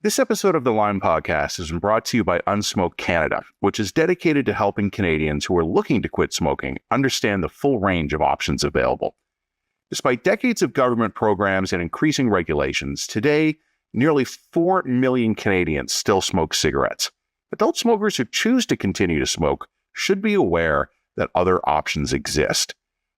This episode of the Line Podcast has been brought to you by Unsmoke Canada, which is dedicated to helping Canadians who are looking to quit smoking understand the full range of options available. Despite decades of government programs and increasing regulations, today, nearly 4 million Canadians still smoke cigarettes. Adult smokers who choose to continue to smoke should be aware that other options exist.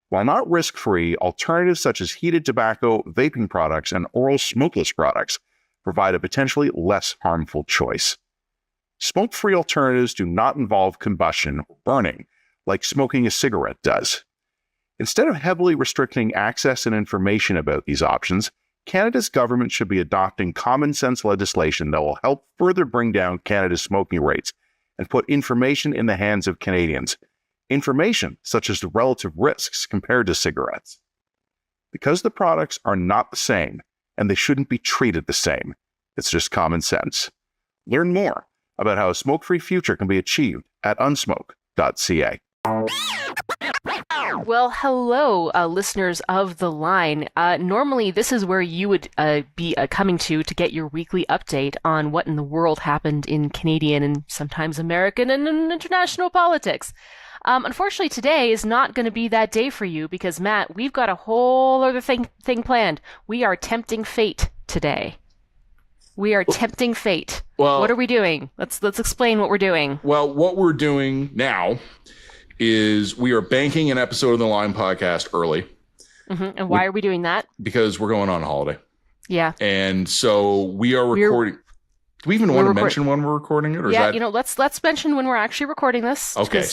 While not risk-free, alternatives such as heated tobacco, vaping products, and oral smokeless products provide a potentially less harmful choice. Smoke-free alternatives do not involve combustion or burning, like smoking a cigarette does. Instead of heavily restricting access and information about these options, Canada's government should be adopting common-sense legislation that will help further bring down Canada's smoking rates and put information in the hands of Canadians. Information such as the relative risks compared to cigarettes. Because the products are not the same, and they shouldn't be treated the same. It's just common sense. Learn more about how a smoke-free future can be achieved at Unsmoke.ca. Well, hello, listeners of The Line. Normally, this is where you would be coming to get your weekly update on what in the world happened in Canadian and sometimes American and international politics. Unfortunately, today is not going to be that day for you because, Matt, we've got a whole other thing planned. We are tempting fate today. We are tempting fate. Well, what are we doing? Let's explain what we're doing. Well, what we're doing now is we are banking an episode of the Line Podcast early. Mm-hmm. And why are we doing that? Because we're going on holiday. Yeah. And so we are recording. Do we even want to mention when we're recording it? Or yeah, is that... let's mention when we're actually recording this. Okay,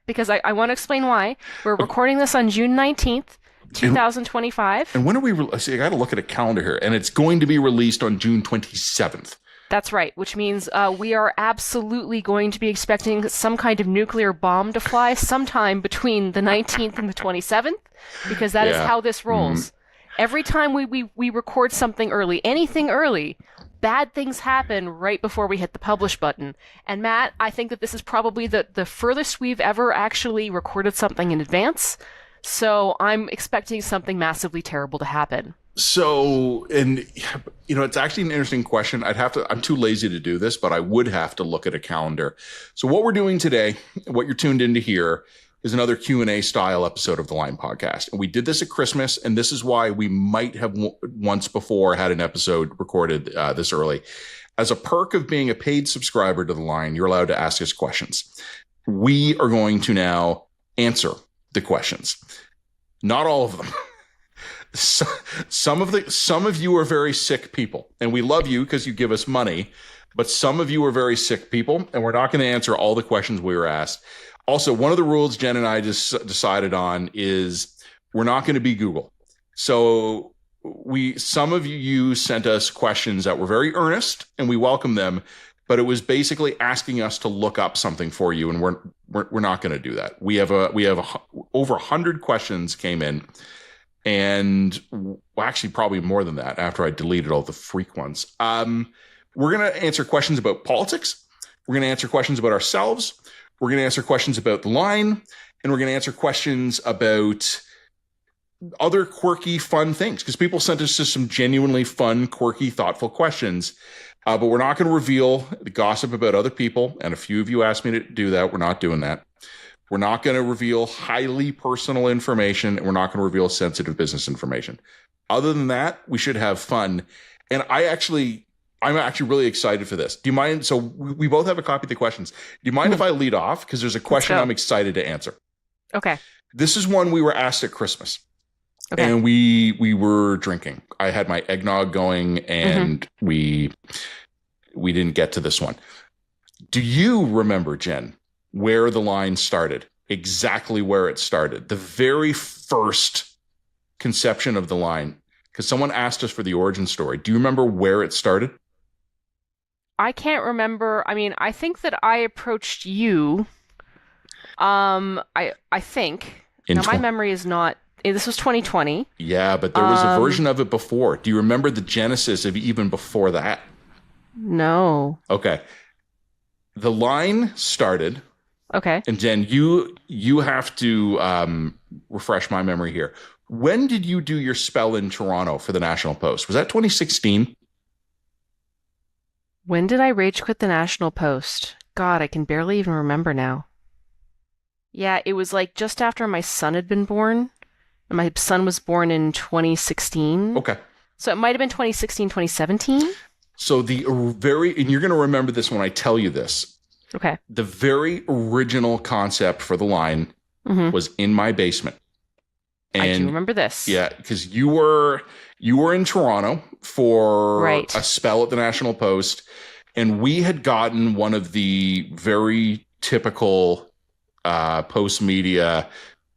because I want to explain why. We're recording this on June 19th, 2025. And when are we... See, I got to look at a calendar here. And it's going to be released on June 27th. That's right, which means we are absolutely going to be expecting some kind of nuclear bomb to fly sometime between the 19th and the 27th, because that is how this rolls. Every time we record something early, anything early, bad things happen right before we hit the publish button. And Matt, I think that this is probably the furthest we've ever actually recorded something in advance. So I'm expecting something massively terrible to happen. So, and it's actually an interesting question. I'm too lazy to do this, but I would have to look at a calendar. So what we're doing today, what you're tuned in to hear, is another Q&A style episode of the Line Podcast. And we did this at Christmas, and this is why we might have once before had an episode recorded this early. As a perk of being a paid subscriber to the Line, you're allowed to ask us questions. We are going to now answer the questions. Not all of them. Some of you are very sick people, and we love you because you give us money, but some of you are very sick people, and we're not going to answer all the questions we were asked. Also, one of the rules Jen and I just decided on is we're not going to be Google. So some of you sent us questions that were very earnest, and we welcome them, but it was basically asking us to look up something for you, and we're not going to do that. We have over 100 questions came in. And actually probably more than that after I deleted all the freak ones. We're going to answer questions about politics. We're going to answer questions about ourselves. We're going to answer questions about the Line. And we're going to answer questions about other quirky, fun things. Because people sent us just some genuinely fun, quirky, thoughtful questions. But we're not going to reveal the gossip about other people. And a few of you asked me to do that. We're not doing that. We're not going to reveal highly personal information, and we're not going to reveal sensitive business information. Other than that, we should have fun. And I'm actually really excited for this. Do you mind? So we both have a copy of the questions. Do you mind if I lead off? Because there's a question I'm excited to answer. Okay. This is one we were asked at Christmas. Okay. And we were drinking. I had my eggnog going, and we didn't get to this one. Do you remember, Jen, where the Line started, exactly where it started, the very first conception of the Line? Because someone asked us for the origin story. Do you remember where it started? I can't remember. I mean, I think that I approached you. I think. Now, my memory is not. This was 2020. Yeah, but there was a version of it before. Do you remember the genesis of even before that? No. Okay. The Line started. Okay. And Jen, you have to refresh my memory here. When did you do your spell in Toronto for the National Post? Was that 2016? When did I rage quit the National Post? God, I can barely even remember now. Yeah, it was like just after my son had been born. My son was born in 2016. Okay. So it might have been 2016, 2017. So and you're going to remember this when I tell you this. Okay. The very original concept for the line was in my basement. And I do remember this. Yeah, because you were in Toronto for Right. a spell at the National Post, and we had gotten one of the very typical Post media.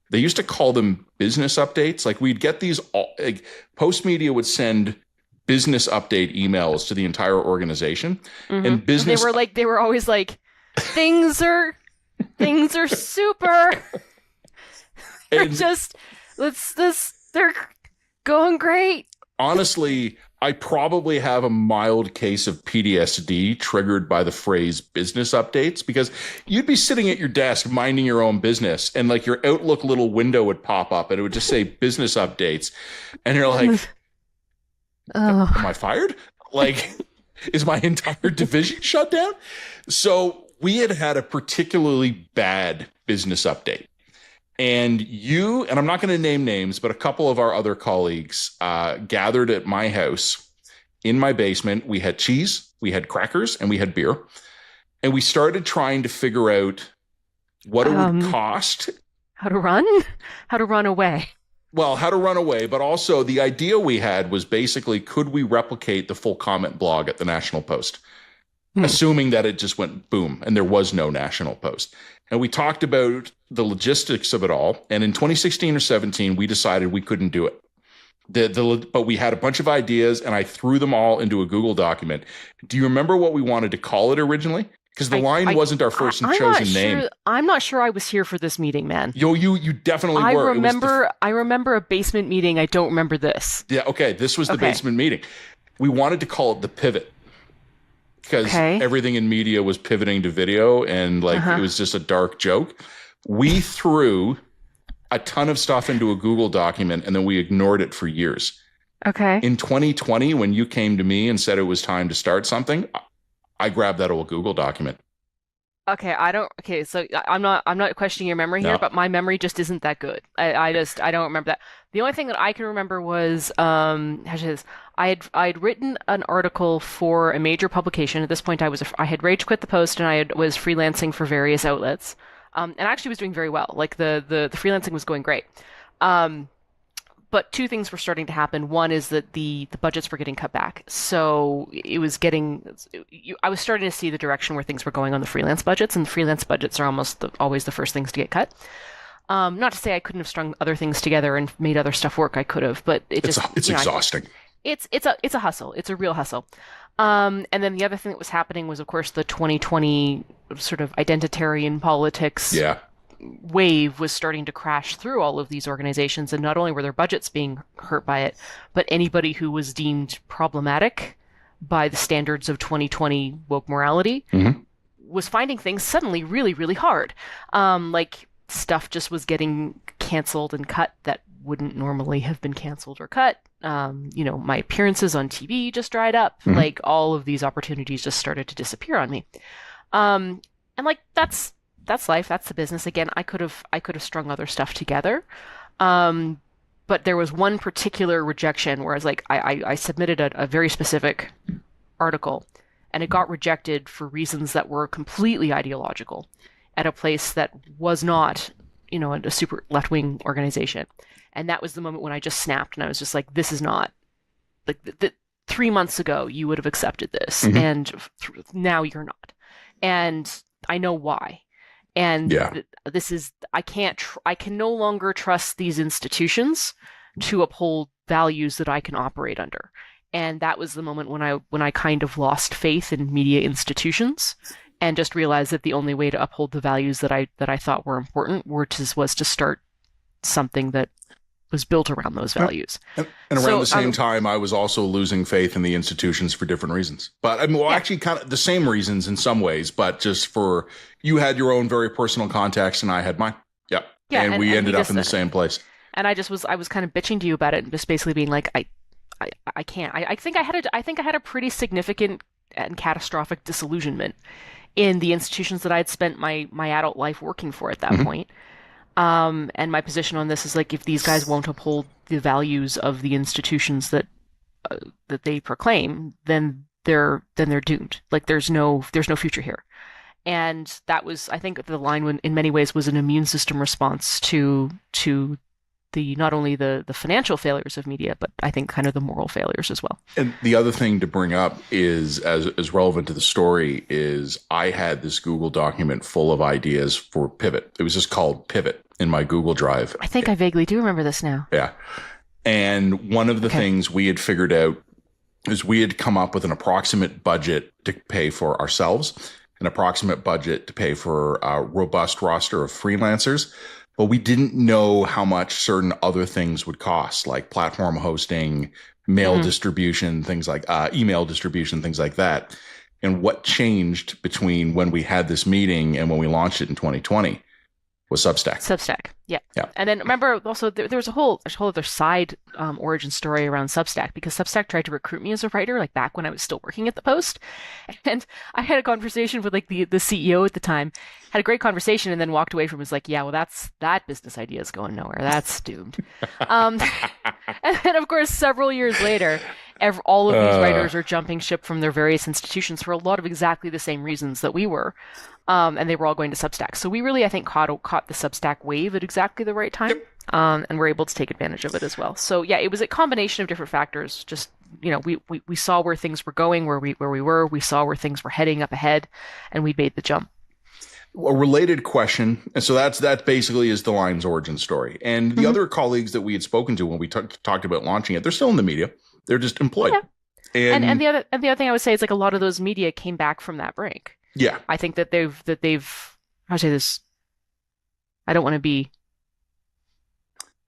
They used to call them business updates. Like we'd get these, like Post media would send business update emails to the entire organization, and business. They were always like, things are super. They're going great. Honestly, I probably have a mild case of PTSD triggered by the phrase business updates, because you'd be sitting at your desk minding your own business and like your Outlook little window would pop up and it would just say business updates. And you're like, am I fired? Like, is my entire division shut down? So we had a particularly bad business update. And and I'm not going to name names, but a couple of our other colleagues gathered at my house in my basement. We had cheese, we had crackers, and we had beer. And we started trying to figure out what it would cost. How to run away. Well, how to run away. But also the idea we had was basically, could we replicate the full comment blog at the National Post? Assuming that it just went boom and there was no National Post. And we talked about the logistics of it all. And in 2016 or 17, we decided we couldn't do it. But we had a bunch of ideas and I threw them all into a Google document. Do you remember what we wanted to call it originally? Because the line wasn't our first and chosen name. I'm not sure I was here for this meeting, man. You definitely were. I remember a basement meeting. I don't remember this. Yeah, okay. This was the basement meeting. We wanted to call it The Pivot. Because everything in media was pivoting to video and it was just a dark joke. We threw a ton of stuff into a Google document and then we ignored it for years. Okay. In 2020, when you came to me and said it was time to start something, I grabbed that old Google document. So I'm not questioning your memory here, but my memory just isn't that good. I don't remember that. The only thing that I can remember was I'd written an article for a major publication. At this point, I had rage quit the Post and I was freelancing for various outlets, and actually was doing very well. Like the freelancing was going great. But two things were starting to happen. One is that the budgets were getting cut back. So I was starting to see the direction where things were going on the freelance budgets, and the freelance budgets are always the first things to get cut. Not to say I couldn't have strung other things together and made other stuff work. I could have, but it's exhausting. It's a hustle. It's a real hustle. And then the other thing that was happening was, of course, the 2020 sort of identitarian politics. Yeah. Wave was starting to crash through all of these organizations, and not only were their budgets being hurt by it, but anybody who was deemed problematic by the standards of 2020 woke morality was finding things suddenly really, really hard. Like stuff just was getting canceled and cut that wouldn't normally have been canceled or cut. My appearances on TV just dried up. Like all of these opportunities just started to disappear on me. And like that's life. That's the business. Again, I could have strung other stuff together. But there was one particular rejection where I submitted a very specific article and it got rejected for reasons that were completely ideological at a place that was not, a super left-wing organization. And that was the moment when I just snapped and I was just like, this is not like 3 months ago you would have accepted this and now you're not. And I know why. And I can no longer trust these institutions to uphold values that I can operate under. And that was the moment when I kind of lost faith in media institutions and just realized that the only way to uphold the values that I thought were important was to start something that was built around those values. And around the same time, I was also losing faith in the institutions for different reasons. But actually kind of the same reasons in some ways, but just for you had your own very personal context and I had mine. Yeah. And we ended up in the same place. And I was kind of bitching to you about it and just basically being like, I can't. I think I had a pretty significant and catastrophic disillusionment in the institutions that I'd spent my adult life working for at that point. And my position on this is like, if these guys won't uphold the values of the institutions that they proclaim, then they're doomed. Like there's no future here. And that was, I think, the line in many ways was an immune system response to the not only the financial failures of media, but I think kind of the moral failures as well. And the other thing to bring up is, as relevant to the story, is I had this Google document full of ideas for Pivot. It was just called Pivot in my Google Drive. I think I vaguely do remember this now. Yeah. And one of the things we had figured out is we had come up with an approximate budget to pay for ourselves, an approximate budget to pay for a robust roster of freelancers, but we didn't know how much certain other things would cost, like platform hosting, mail distribution, things like email distribution, things like that. And what changed between when we had this meeting and when we launched it in 2020 was Substack. Substack, yeah. And then remember also there was a whole other side origin story around Substack, because Substack tried to recruit me as a writer, like back when I was still working at the Post. And I had a conversation with like the CEO at the time, had a great conversation, and then walked away from it, was like, yeah, well, that business idea is going nowhere. That's doomed. And then of course, several years later, all of these writers are jumping ship from their various institutions for a lot of exactly the same reasons that we were. And they were all going to Substack. So we really, I think, caught the Substack wave at exactly the right time. Yep. And we're able to take advantage of it as well. So yeah, it was a combination of different factors. Just, we saw where things were going, where we were. We saw where things were heading up ahead, and we made the jump. A related question, and so that basically is the Line's origin story. And the other colleagues that we had spoken to when we talked about launching it, they're still in the media. They're just employed. Yeah. And the other thing I would say is, like, a lot of those media came back from that brink. Yeah. I think that they've how to say this? I don't want to be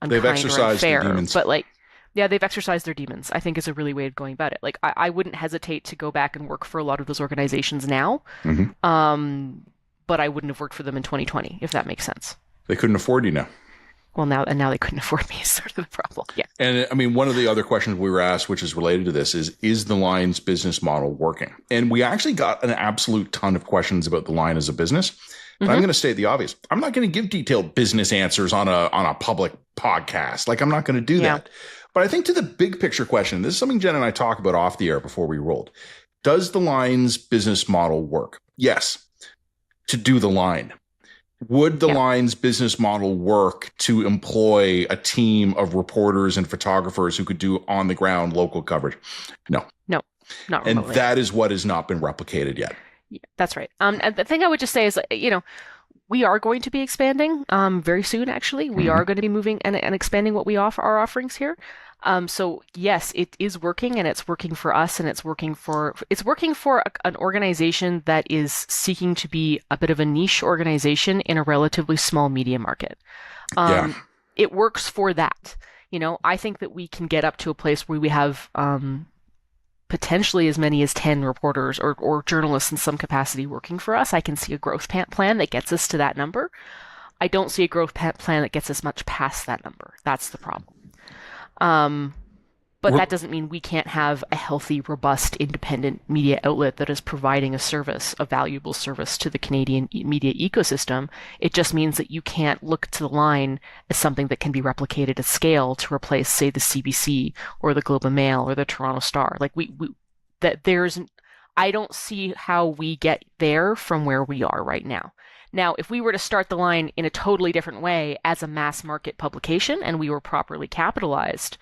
unkind they've exercised or unfair, their demons. but like, yeah, they've exercised their demons, I think, is a really way of going about it. Like, I wouldn't hesitate to go back and work for a lot of those organizations now. But I wouldn't have worked for them in 2020, if that makes sense. They couldn't afford you now. Well, now they couldn't afford me is sort of the problem. Yeah. And I mean, one of the other questions we were asked, which is related to this, is the Line's business model working? And we actually got an absolute ton of questions about the Line as a business. But I'm going to state the obvious. I'm not going to give detailed business answers on a public podcast. Like, I'm not going to do that. But I think to the big picture question, this is something Jen and I talked about off the air before we rolled. Does the Line's business model work? Yes. To do the Line. Would the Line's business model work to employ a team of reporters and photographers who could do on the ground local coverage? No, not remotely. And that is what has not been replicated yet. Yeah, that's right. And the thing I would just say is, we are going to be expanding very soon. Actually, we are going to be moving and expanding what we offer, our offerings here. So yes, it is working, and it's working for us, and it's working for an organization that is seeking to be a bit of a niche organization in a relatively small media market. It works for that. I think that we can get up to a place where we have potentially as many as 10 reporters or journalists in some capacity working for us. I can see a growth plan that gets us to that number. I don't see a growth plan that gets us much past that number. That's the problem. But that doesn't mean we can't have a healthy, robust, independent media outlet that is providing a valuable service to the Canadian media ecosystem. It just means that you can't look to the Line as something that can be replicated at scale to replace, say, the CBC or the Globe and Mail or the Toronto Star. Like I don't see how we get there from where we are right now. Now, if we were to start the Line in a totally different way as a mass market publication, and we were properly capitalized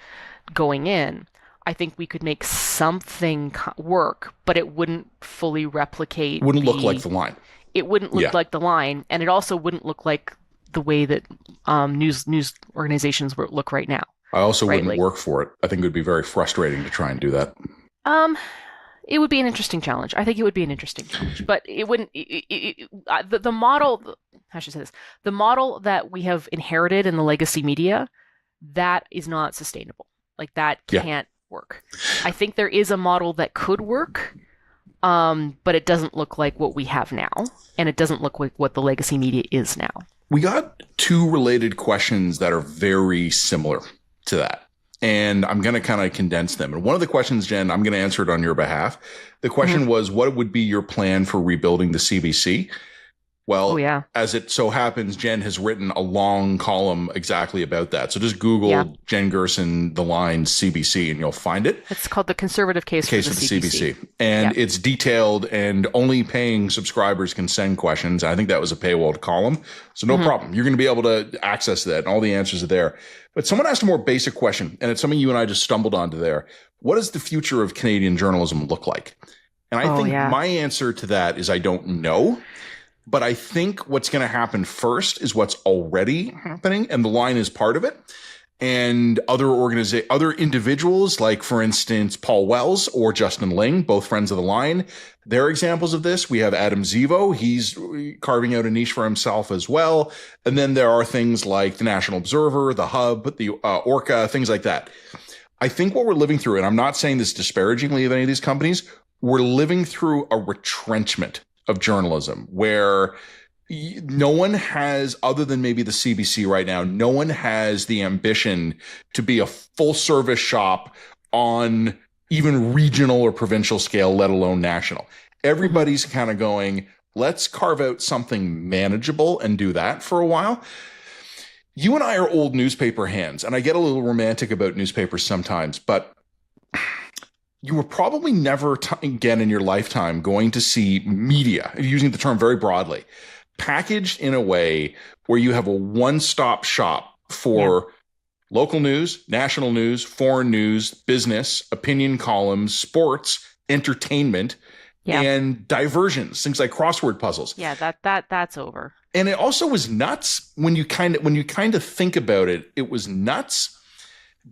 going in, I think we could make something work, but it wouldn't fully replicate. Wouldn't look like the Line. It wouldn't look like the Line, and it also wouldn't look like the way that news organizations look right now. I also wouldn't work for it. I think it would be very frustrating to try and do that. It would be an interesting challenge. I think it would be an interesting challenge, but it wouldn't. The model, how should I say this? The model that we have inherited in the legacy media, that is not sustainable. Like, that can't work. I think there is a model that could work, but it doesn't look like what we have now, and it doesn't look like what the legacy media is now. We got two related questions that are very similar to that. and I'm going to kind of condense them. And one of the questions, Jen, I'm going to answer it on your behalf. The question was, what would be your plan for rebuilding the CBC? Well, as it so happens, Jen has written a long column exactly about that. So just Google Jen Gerson, The Line, CBC, and you'll find it. It's called The Conservative Case for the CBC. And it's detailed, and only paying subscribers can send questions. I think that was a paywalled column. So no problem. You're going to be able to access that, and all the answers are there. But someone asked a more basic question, and it's something you and I just stumbled onto there. What does the future of Canadian journalism look like? And I think my answer to that is I don't know. But I think what's going to happen first is what's already happening, and The Line is part of it. And other individuals, like, for instance, Paul Wells or Justin Ling, both friends of The Line, they're examples of this. We have Adam Zivo. He's carving out a niche for himself as well. And then there are things like the National Observer, the Hub, the Orca, things like that. I think what we're living through, and I'm not saying this disparagingly of any of these companies, we're living through a retrenchment of journalism where no one has, other than maybe the CBC right now, no one has the ambition to be a full service shop on even regional or provincial scale, let alone national. Everybody's kind of going, let's carve out something manageable and do that for a while. You and I are old newspaper hands, and I get a little romantic about newspapers sometimes, but you were probably never again in your lifetime going to see media, using the term very broadly, packaged in a way where you have a one-stop shop for local news, national news, foreign news, business, opinion columns, sports, entertainment, and diversions, things like crossword puzzles. Yeah, that's over. And it also was nuts when you kind of think about it. It was nuts.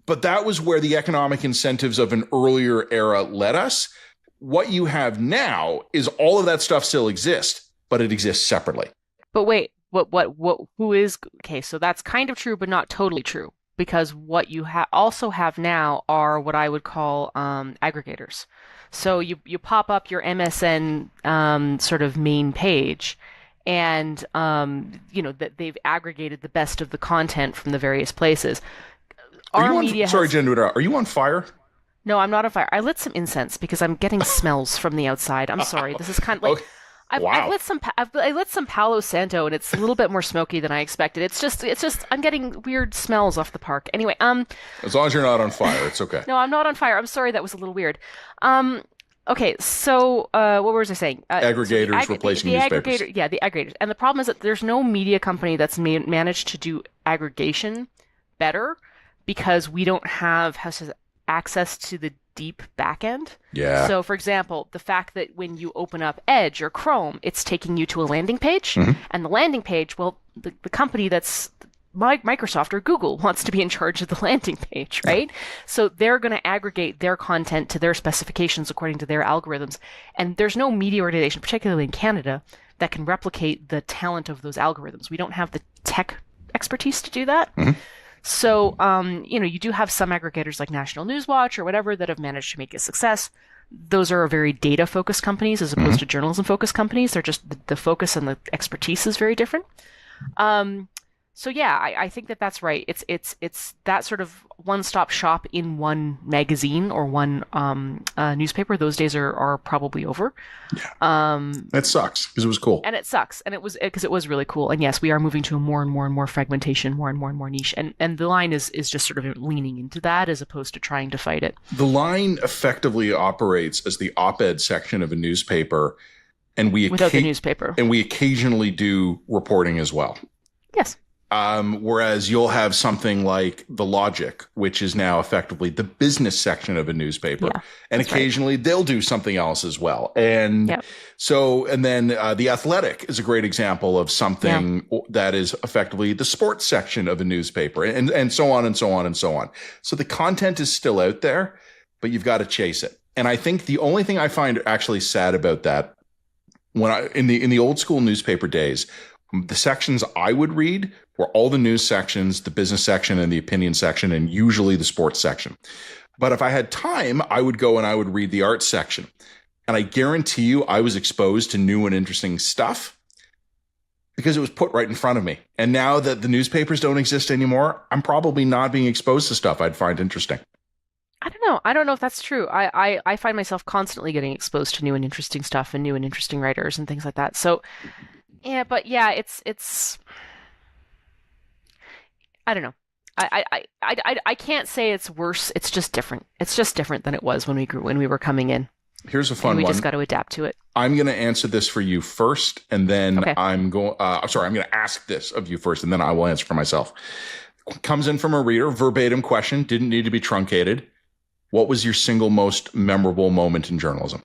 But that was where the economic incentives of an earlier era led us. What you have now is all of that stuff still exists, but it exists separately. But wait, who is, okay, so that's kind of true, but not totally true, because what you also have now are what I would call aggregators. So you pop up your MSN sort of main page, and that they've aggregated the best of the content from the various places. Sorry, Jen, are you on fire? No, I'm not on fire. I lit some incense because I'm getting smells from the outside. I'm sorry. This is kind of like... Okay. I lit some Palo Santo, and it's a little bit more smoky than I expected. It's just I'm getting weird smells off the park. Anyway, as long as you're not on fire, it's okay. No, I'm not on fire. I'm sorry, that was a little weird. Okay, so what was I saying? Aggregators replacing newspapers. The aggregators. And the problem is that there's no media company that's managed to do aggregation better, because we don't have access to the deep backend. Yeah. So, for example, the fact that when you open up Edge or Chrome, it's taking you to a landing page, and the landing page, well, the company that's Microsoft or Google wants to be in charge of the landing page, right? So they're going to aggregate their content to their specifications according to their algorithms. And there's no media organization, particularly in Canada, that can replicate the talent of those algorithms. We don't have the tech expertise to do that. So, you do have some aggregators like National Newswatch or whatever that have managed to make a success. Those are very data-focused companies as opposed to journalism-focused companies. They're just the focus and the expertise is very different. So yeah, I think that's right. It's that sort of one-stop shop in one magazine or one newspaper. Those days are probably over. Yeah. That sucks because it was cool. And it sucks, and it was because it was really cool. And yes, we are moving to a more and more fragmentation, more and more niche. And the Line is just sort of leaning into that as opposed to trying to fight it. The Line effectively operates as the op-ed section of a newspaper, and without the newspaper, and we occasionally do reporting as well. Yes. Whereas you'll have something like The Logic, which is now effectively the business section of a newspaper. Yeah, and occasionally they'll do something else as well. And and then The Athletic is a great example of something that is effectively the sports section of a newspaper, and so on and so on and so on. So the content is still out there, but you've got to chase it. And I think the only thing I find actually sad about that, in the old school newspaper days, the sections I would read were all the news sections, the business section, and the opinion section, and usually the sports section. But if I had time, I would go and I would read the arts section. And I guarantee you I was exposed to new and interesting stuff Because it was put right in front of me. And now that the newspapers don't exist anymore, I'm probably not being exposed to stuff I'd find interesting. I don't know. I don't know if that's true. I find myself constantly getting exposed to new and interesting stuff and new and interesting writers and things like that. So, yeah, but yeah, it's I don't know. I can't say it's worse. It's just different. It's just different than it was when we were coming in. Here's a fun one. We just got to adapt to it. I'm going to answer this for you first, and then Okay. I'm going to ask this of you first, and then I will answer for myself. Comes in from a reader, verbatim question, didn't need to be truncated. What was your single most memorable moment in journalism?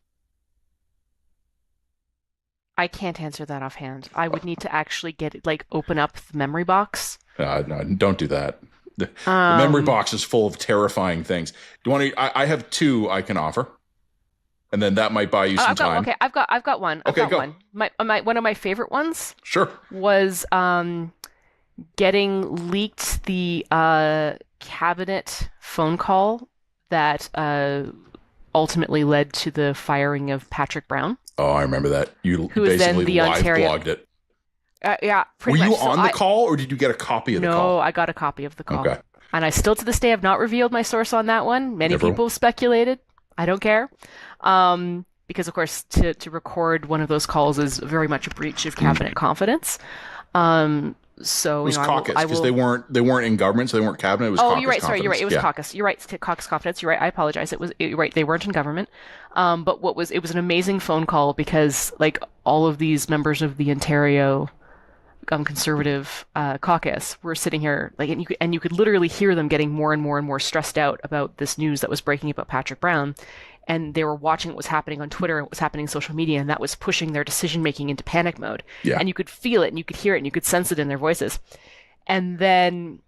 I can't answer that offhand. I would need to actually get it, like, open up the memory box. No, don't do that. The memory box is full of terrifying things. Do you want to? I have two I can offer. And then that might buy you some time. Okay, I've got one. Okay, go. One. One of my favorite ones. Sure. Was getting leaked the cabinet phone call that ultimately led to the firing of Patrick Brown. Oh, I remember that. You who was then basically the live Ontario blogged it. Yeah, pretty much. Were much. you on the call, or did you get a copy of the call? No, I got a copy of the call. Okay. And I still to this day have not revealed my source on that one. Many Never. people speculated. I don't care. Because, of course, to record one of those calls is very much a breach of cabinet confidence. So it was caucus because they weren't in government, so they weren't cabinet. It was caucus you're right. confidence. Sorry, you're right. It was caucus. You're right. Caucus confidence. You're right. I apologize. You're right. They weren't in government. But it was an amazing phone call because like all of these members of the Ontario conservative caucus were sitting here like, and you could literally hear them getting more and more and more stressed out about this news that was breaking about Patrick Brown. And they were watching what was happening on Twitter and what was happening in social media, and that was pushing their decision-making into panic mode. Yeah. And you could feel it, and you could hear it, and you could sense it in their voices. And then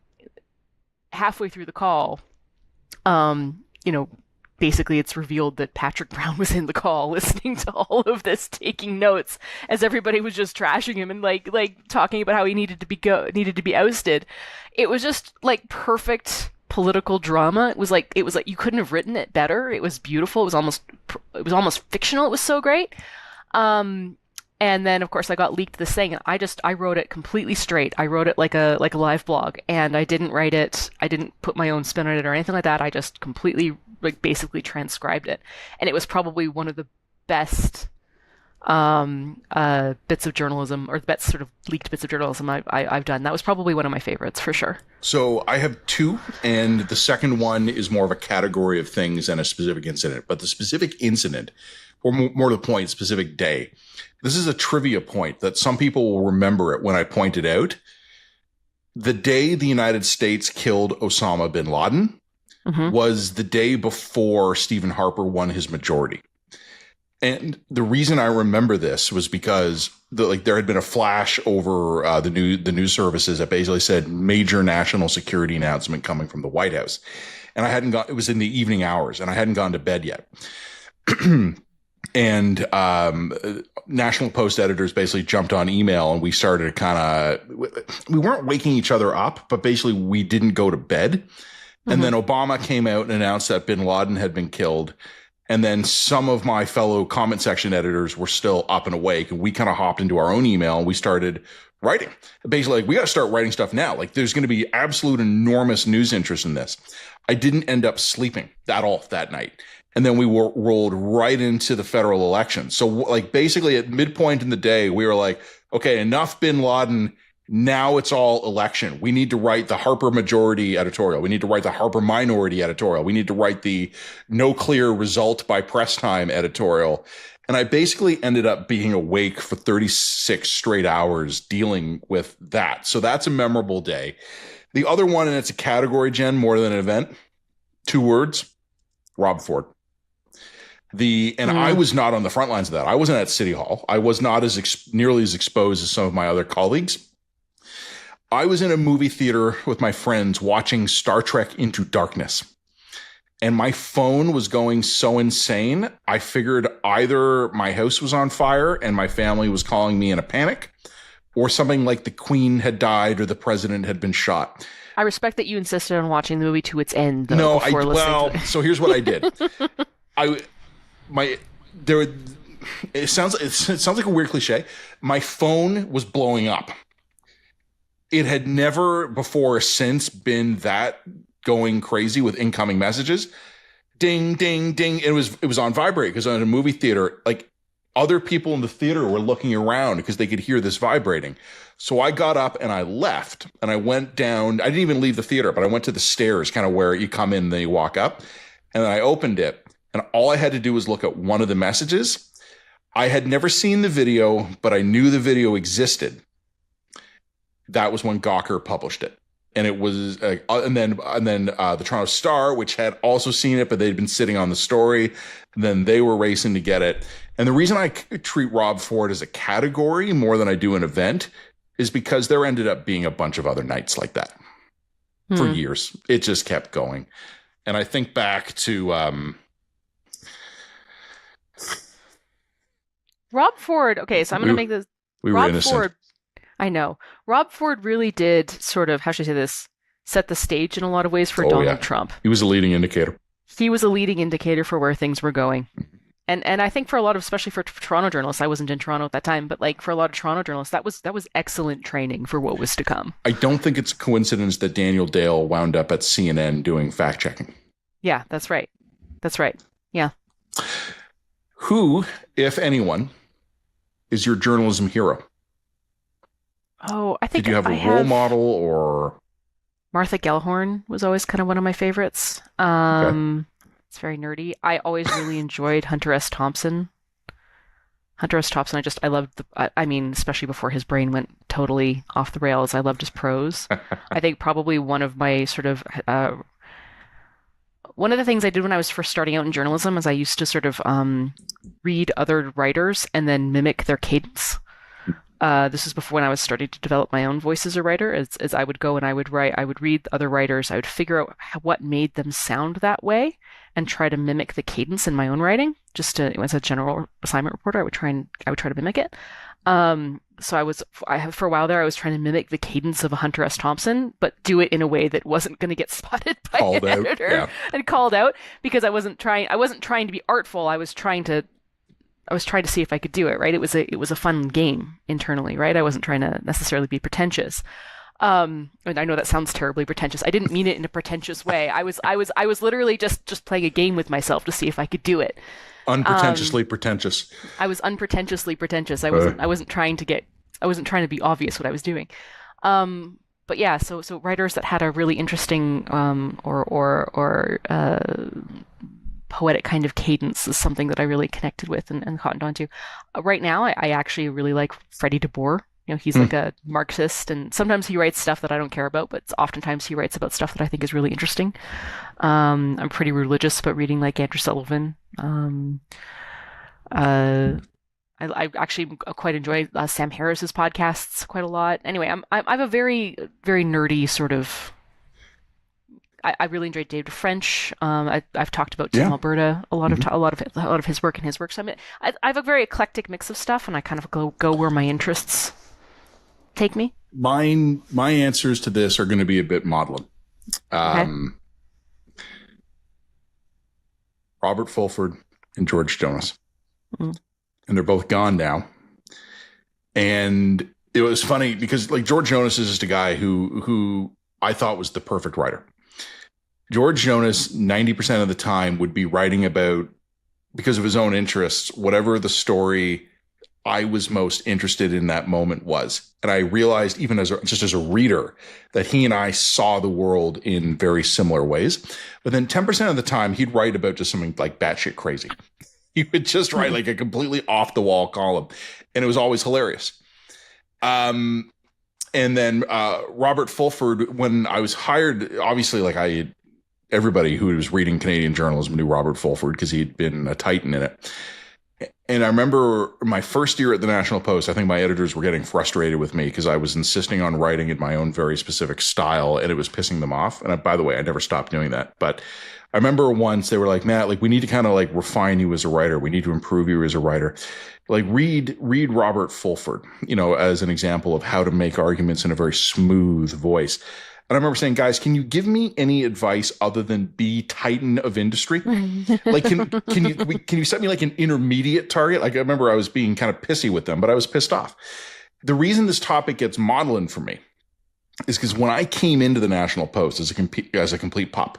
halfway through the call, basically it's revealed that Patrick Brown was in the call listening to all of this, taking notes as everybody was just trashing him and like talking about how he needed to be ousted. It was just like perfect political drama. It was like you couldn't have written it better. It was beautiful. It was almost fictional. It was so great. And then of course I got leaked this thing. I wrote it completely straight. I wrote it like a live blog, and I didn't write it. I didn't put my own spin on it or anything like that. I just completely basically transcribed it, and it was probably one of the best bits of journalism, or the best sort of leaked bits of journalism I've done. That was probably one of my favorites for sure. So I have two, and the second one is more of a category of things than a specific incident. But the specific incident, or more to the point, specific day. This is a trivia point that some people will remember it when I point it out. The day the United States killed Osama bin Laden was the day before Stephen Harper won his majority. And the reason I remember this was because there had been a flash over the news services that basically said major national security announcement coming from the White House. And it was in the evening hours, and I hadn't gone to bed yet. And National Post editors basically jumped on email, and we started we weren't waking each other up, but basically we didn't go to bed. And then Obama came out and announced that bin Laden had been killed. And then some of my fellow comment section editors were still up and awake, and we kind of hopped into our own email and we started writing. Basically, we got to start writing stuff now. Like, there's going to be absolute enormous news interest in this. I didn't end up sleeping at all that night. And then we rolled right into the federal election. So basically at midpoint in the day, we were like, okay, enough bin Laden. Now it's all election. We need to write the Harper majority editorial. We need to write the Harper minority editorial. We need to write the no clear result by press time editorial. And I basically ended up being awake for 36 straight hours dealing with that. So that's a memorable day. The other one, and it's a category, Jen, more than an event, 2 words, Rob Ford. I was not on the front lines of that. I wasn't at City Hall. I was not nearly as exposed as some of my other colleagues. I was in a movie theater with my friends watching Star Trek Into Darkness, and my phone was going so insane. I figured either my house was on fire and my family was calling me in a panic, or something like the Queen had died or the president had been shot. I respect that you insisted on watching the movie to its end, though. So here's what I did. it sounds like a weird cliche. My phone was blowing up. It had never before or since been that going crazy with incoming messages. Ding, ding, ding. It was on vibrate because in a movie theater, like other people in the theater were looking around because they could hear this vibrating. So I got up and I left and I went down. I didn't even leave the theater, but I went to the stairs, kind of where you come in and then you walk up. And then I opened it and all I had to do was look at one of the messages. I had never seen the video, but I knew the video existed. That was when Gawker published it. And it was, and then the Toronto Star, which had also seen it, but they'd been sitting on the story. And then they were racing to get it. And the reason I treat Rob Ford as a category more than I do an event is because there ended up being a bunch of other nights like that for years. It just kept going. And I think back to Rob Ford. Okay, so I'm going to make this. We were Rob innocent. Ford. I know. Rob Ford really did sort of, how should I say this, set the stage in a lot of ways for Donald Trump. He was a leading indicator. He was a leading indicator for where things were going. And I think for a lot of, especially for Toronto journalists, I wasn't in Toronto at that time, but like for a lot of Toronto journalists, that was excellent training for what was to come. I don't think it's a coincidence that Daniel Dale wound up at CNN doing fact checking. Yeah, that's right. That's right. Yeah. Who, if anyone, is your journalism hero? Oh, I think Did you have a role model or? Martha Gellhorn was always kind of one of my favorites. Okay. It's very nerdy. I always really enjoyed Hunter S. Thompson. Hunter S. Thompson, I loved I mean, especially before his brain went totally off the rails, I loved his prose. I think probably one of my sort of, one of the things I did when I was first starting out in journalism is I used to sort of read other writers and then mimic their cadence. This was before when I was starting to develop my own voice as a writer. As I would go and I would write, I would read other writers. I would figure out what made them sound that way, and try to mimic the cadence in my own writing. Just to, as a general assignment reporter, I would try to mimic it. So for a while there, I was trying to mimic the cadence of a Hunter S. Thompson, but do it in a way that wasn't going to get spotted by an editor and called out, because I wasn't trying to be artful. I was trying to see if I could do it, right? It was a fun game internally, right? I wasn't trying to necessarily be pretentious. And I know that sounds terribly pretentious. I didn't mean it in a pretentious way. I was literally just playing a game with myself to see if I could do it. Unpretentiously pretentious. I was unpretentiously pretentious. I wasn't trying to be obvious what I was doing. But yeah, so writers that had a really interesting or poetic kind of cadence is something that I really connected with and cottoned onto. Right now, I actually really like Freddie DeBoer. You know, he's like a Marxist, and sometimes he writes stuff that I don't care about, but oftentimes he writes about stuff that I think is really interesting. I'm pretty religious about reading like Andrew Sullivan. I actually quite enjoy Sam Harris's podcasts quite a lot. Anyway, I'm a very, very nerdy sort of. I really enjoyed David French. I've talked about Tim Alberta a lot of his work and his work. So I have a very eclectic mix of stuff, and I kind of go where my interests take me. My answers to this are going to be a bit maudlin. Okay. Robert Fulford and George Jonas. Mm-hmm. And they're both gone now. And it was funny because like George Jonas is just a guy who I thought was the perfect writer. George Jonas, 90% of the time, would be writing about, because of his own interests, whatever the story I was most interested in that moment was. And I realized, even as a reader, that he and I saw the world in very similar ways. But then 10% of the time, he'd write about just something like batshit crazy. He would just write like a completely off the wall column, and it was always hilarious. And then Robert Fulford, when I was hired, obviously, like everybody who was reading Canadian journalism knew Robert Fulford because he'd been a titan in it. And I remember my first year at the National Post, I think my editors were getting frustrated with me because I was insisting on writing in my own very specific style, and it was pissing them off. And by the way, I never stopped doing that. But I remember once they were like, Matt, like we need to kind of like refine you as a writer. We need to improve you as a writer. Like read Robert Fulford, you know, as an example of how to make arguments in a very smooth voice. And I remember saying, guys, can you give me any advice other than be titan of industry? Like, can you set me like an intermediate target? Like, I remember I was being kind of pissy with them, but I was pissed off. The reason this topic gets modeling for me is because when I came into the National Post as a complete pup,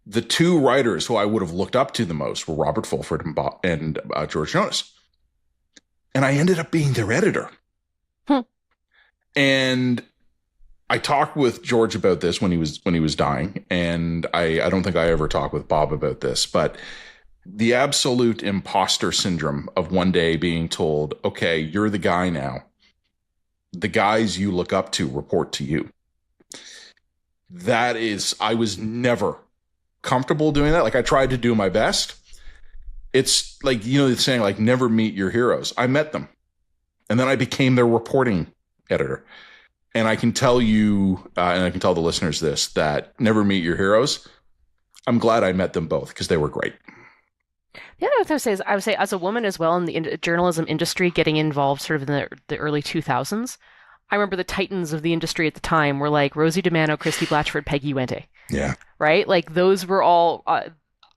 the two writers who I would have looked up to the most were Robert Fulford and George Jonas. And I ended up being their editor. And I talked with George about this when he was dying, and I don't think I ever talked with Bob about this, but the absolute imposter syndrome of one day being told, okay, you're the guy now. The guys you look up to report to you. I was never comfortable doing that. Like, I tried to do my best. It's like, you know, the saying, like, never meet your heroes. I met them. And then I became their reporting editor. And I can tell you, and I can tell the listeners this, that never meet your heroes. I'm glad I met them both because they were great. The other thing I would say as a woman as well in the journalism industry, getting involved sort of in the early 2000s, I remember the titans of the industry at the time were like Rosie DiManno, Christy Blatchford, Peggy Wente. Yeah. Right? Like those were all,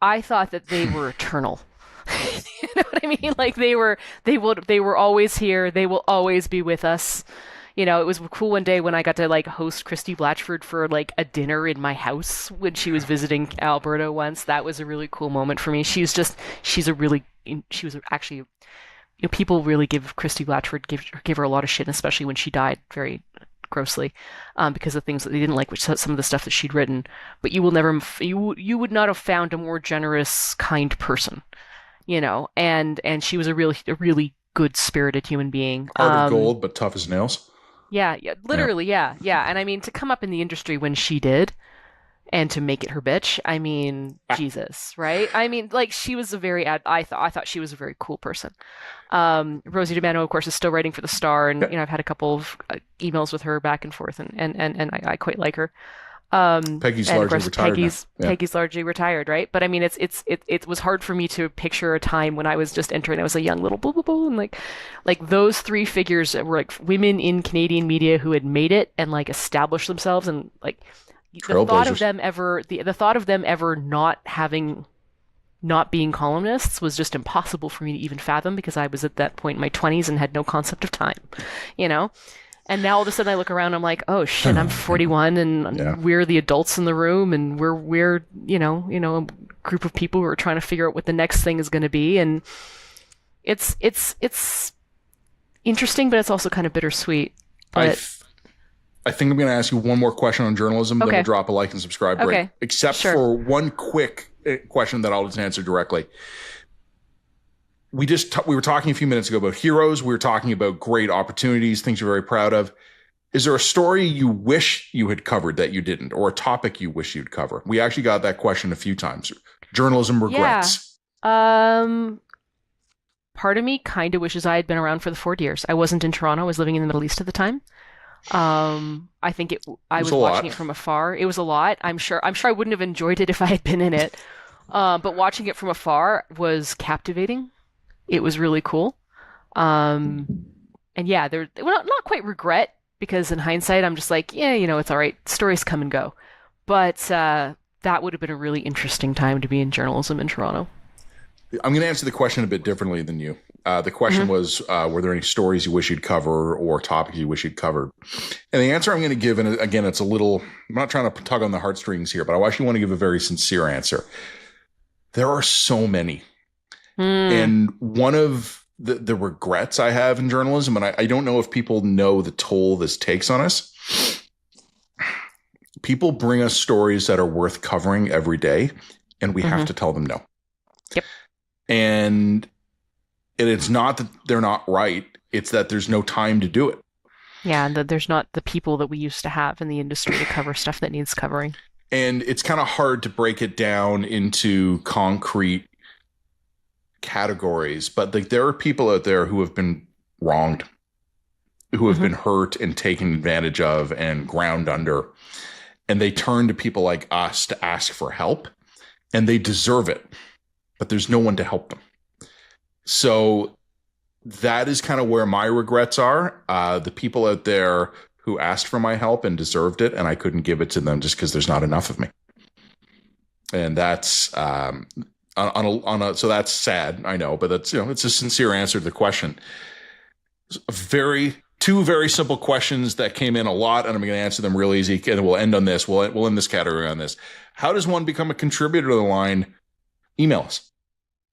I thought that they were eternal. You know what I mean? Like they were always here. They will always be with us. You know, it was cool one day when I got to like host Christy Blatchford for like a dinner in my house when she was visiting Alberta once. That was a really cool moment for me. She was actually, you know, people really give Christy Blatchford, give her a lot of shit, especially when she died very grossly, because of things that they didn't like, which some of the stuff that she'd written. But you would not have found a more generous, kind person, you know, and she was a really good spirited human being. Heart of gold, but tough as nails. Yeah, literally, yeah. And I mean, to come up in the industry when she did, and to make it her bitch, I mean, Jesus, right? I mean, like, she was I thought she was a very cool person. Rosie DiManno, of course, is still writing for The Star, and, you know, I've had a couple of emails with her back and forth, and I quite like her. Peggy's largely retired. Peggy's largely retired, right? But I mean, it was hard for me to picture a time when I was just entering. I was a young little boo boo boo, and like those three figures were like women in Canadian media who had made it and like established themselves, and like the thought of them ever not being columnists was just impossible for me to even fathom, because I was at that point in my 20s and had no concept of time, you know. And now all of a sudden I look around, I'm like, oh shit, I'm 41 and we're the adults in the room, and we're you know, a group of people who are trying to figure out what the next thing is going to be. And it's interesting, but it's also kind of bittersweet. But I think I'm going to ask you one more question on journalism, then we'll drop a like and subscribe break. Except for one quick question that I'll just answer directly. We were talking a few minutes ago about heroes. We were talking about great opportunities, things you're very proud of. Is there a story you wish you had covered that you didn't, or a topic you wish you'd cover? We actually got that question a few times. Journalism regrets. Yeah. Part of me kind of wishes I had been around for the Ford years. I wasn't in Toronto. I was living in the Middle East at the time. I think I was watching it from afar. It was a lot. I'm sure I wouldn't have enjoyed it if I had been in it. But watching it from afar was captivating. It was really cool. And yeah, not quite regret, because in hindsight, I'm just like, yeah, you know, it's all right. Stories come and go. But that would have been a really interesting time to be in journalism in Toronto. I'm going to answer the question a bit differently than you. The question was, were there any stories you wish you'd cover or topics you wish you'd covered? And the answer I'm going to give, and again, it's a little, I'm not trying to tug on the heartstrings here, but I actually want to give a very sincere answer. There are so many. And one of the regrets I have in journalism, and I don't know if people know the toll this takes on us. People bring us stories that are worth covering every day, and we have to tell them no. Yep. And it's not that they're not right. It's that there's no time to do it. Yeah, and that there's not the people that we used to have in the industry to cover stuff that needs covering. And it's kind of hard to break it down into concrete categories, but like there are people out there who have been wronged, who have been hurt and taken advantage of and ground under, and they turn to people like us to ask for help, and they deserve it, but there's no one to help them. So that is kind of where my regrets are. The people out there who asked for my help and deserved it, and I couldn't give it to them just because there's not enough of me. And that's so that's sad, I know, but that's, it's a sincere answer to the question. Two very simple questions that came in a lot, and I'm going to answer them real easy. And we'll end on this. We'll end this category on this. How does one become a contributor to the line? Email us.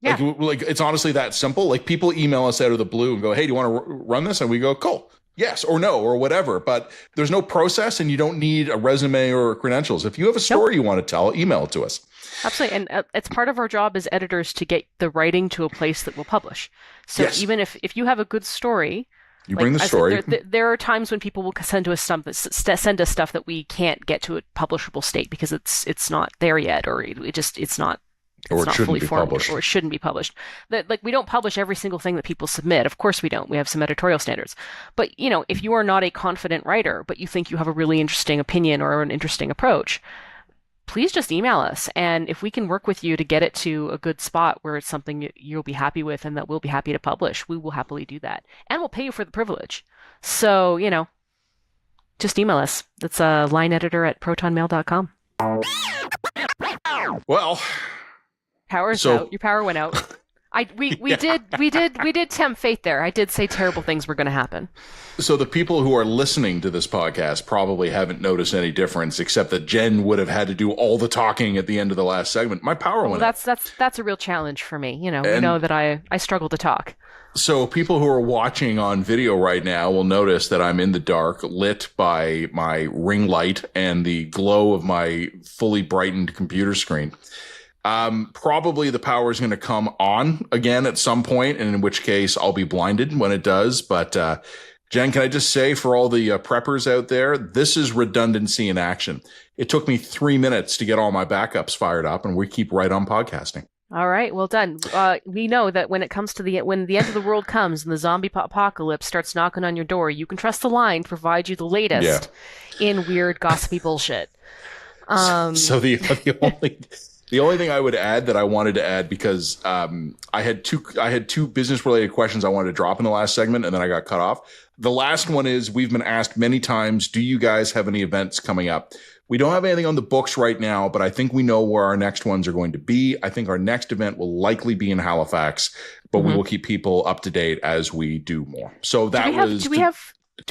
Yeah. Like it's honestly that simple. Like people email us out of the blue and go, "Hey, do you want to run this?" And we go, "Cool, yes," or "No," or whatever. But there's no process, and you don't need a resume or credentials. If you have a story you want to tell, email it to us. Absolutely. And it's part of our job as editors to get the writing to a place that will publish. So Yes. even if you have a good story, You bring the story. There are times when people will send us stuff that we can't get to a publishable state because it's not there yet, or it's not fully formed, or it shouldn't be published. Like we don't publish every single thing that people submit. Of course we don't. We have some editorial standards. But if you are not a confident writer, but you think you have a really interesting opinion or an interesting approach, please just email us. And if we can work with you to get it to a good spot where it's something you'll be happy with and that we'll be happy to publish, we will happily do that. And we'll pay you for the privilege. So, just email us. That's lineeditor@protonmail.com. Well, Power's out. Your power went out. We did tempt fate there. I did say terrible things were going to happen. So the people who are listening to this podcast probably haven't noticed any difference, except that Jen would have had to do all the talking at the end of the last segment. My power went out. That's a real challenge for me. We know that I struggle to talk. So people who are watching on video right now will notice that I'm in the dark, lit by my ring light and the glow of my fully brightened computer screen. Probably the power is going to come on again at some point, and in which case I'll be blinded when it does. But Jen, can I just say for all the preppers out there, this is redundancy in action. It took me 3 minutes to get all my backups fired up, and we keep right on podcasting. All right, well done. We know that when it comes to when the end of the world comes and the zombie apocalypse starts knocking on your door, you can trust the line to provide you the latest in weird gossipy bullshit. So the only thing I would add that I wanted to add, because I had two business related questions I wanted to drop in the last segment, and then I got cut off. The last one is, we've been asked many times, do you guys have any events coming up? We don't have anything on the books right now, but I think we know where our next ones are going to be. I think our next event will likely be in Halifax, but we will keep people up to date as we do more. So do we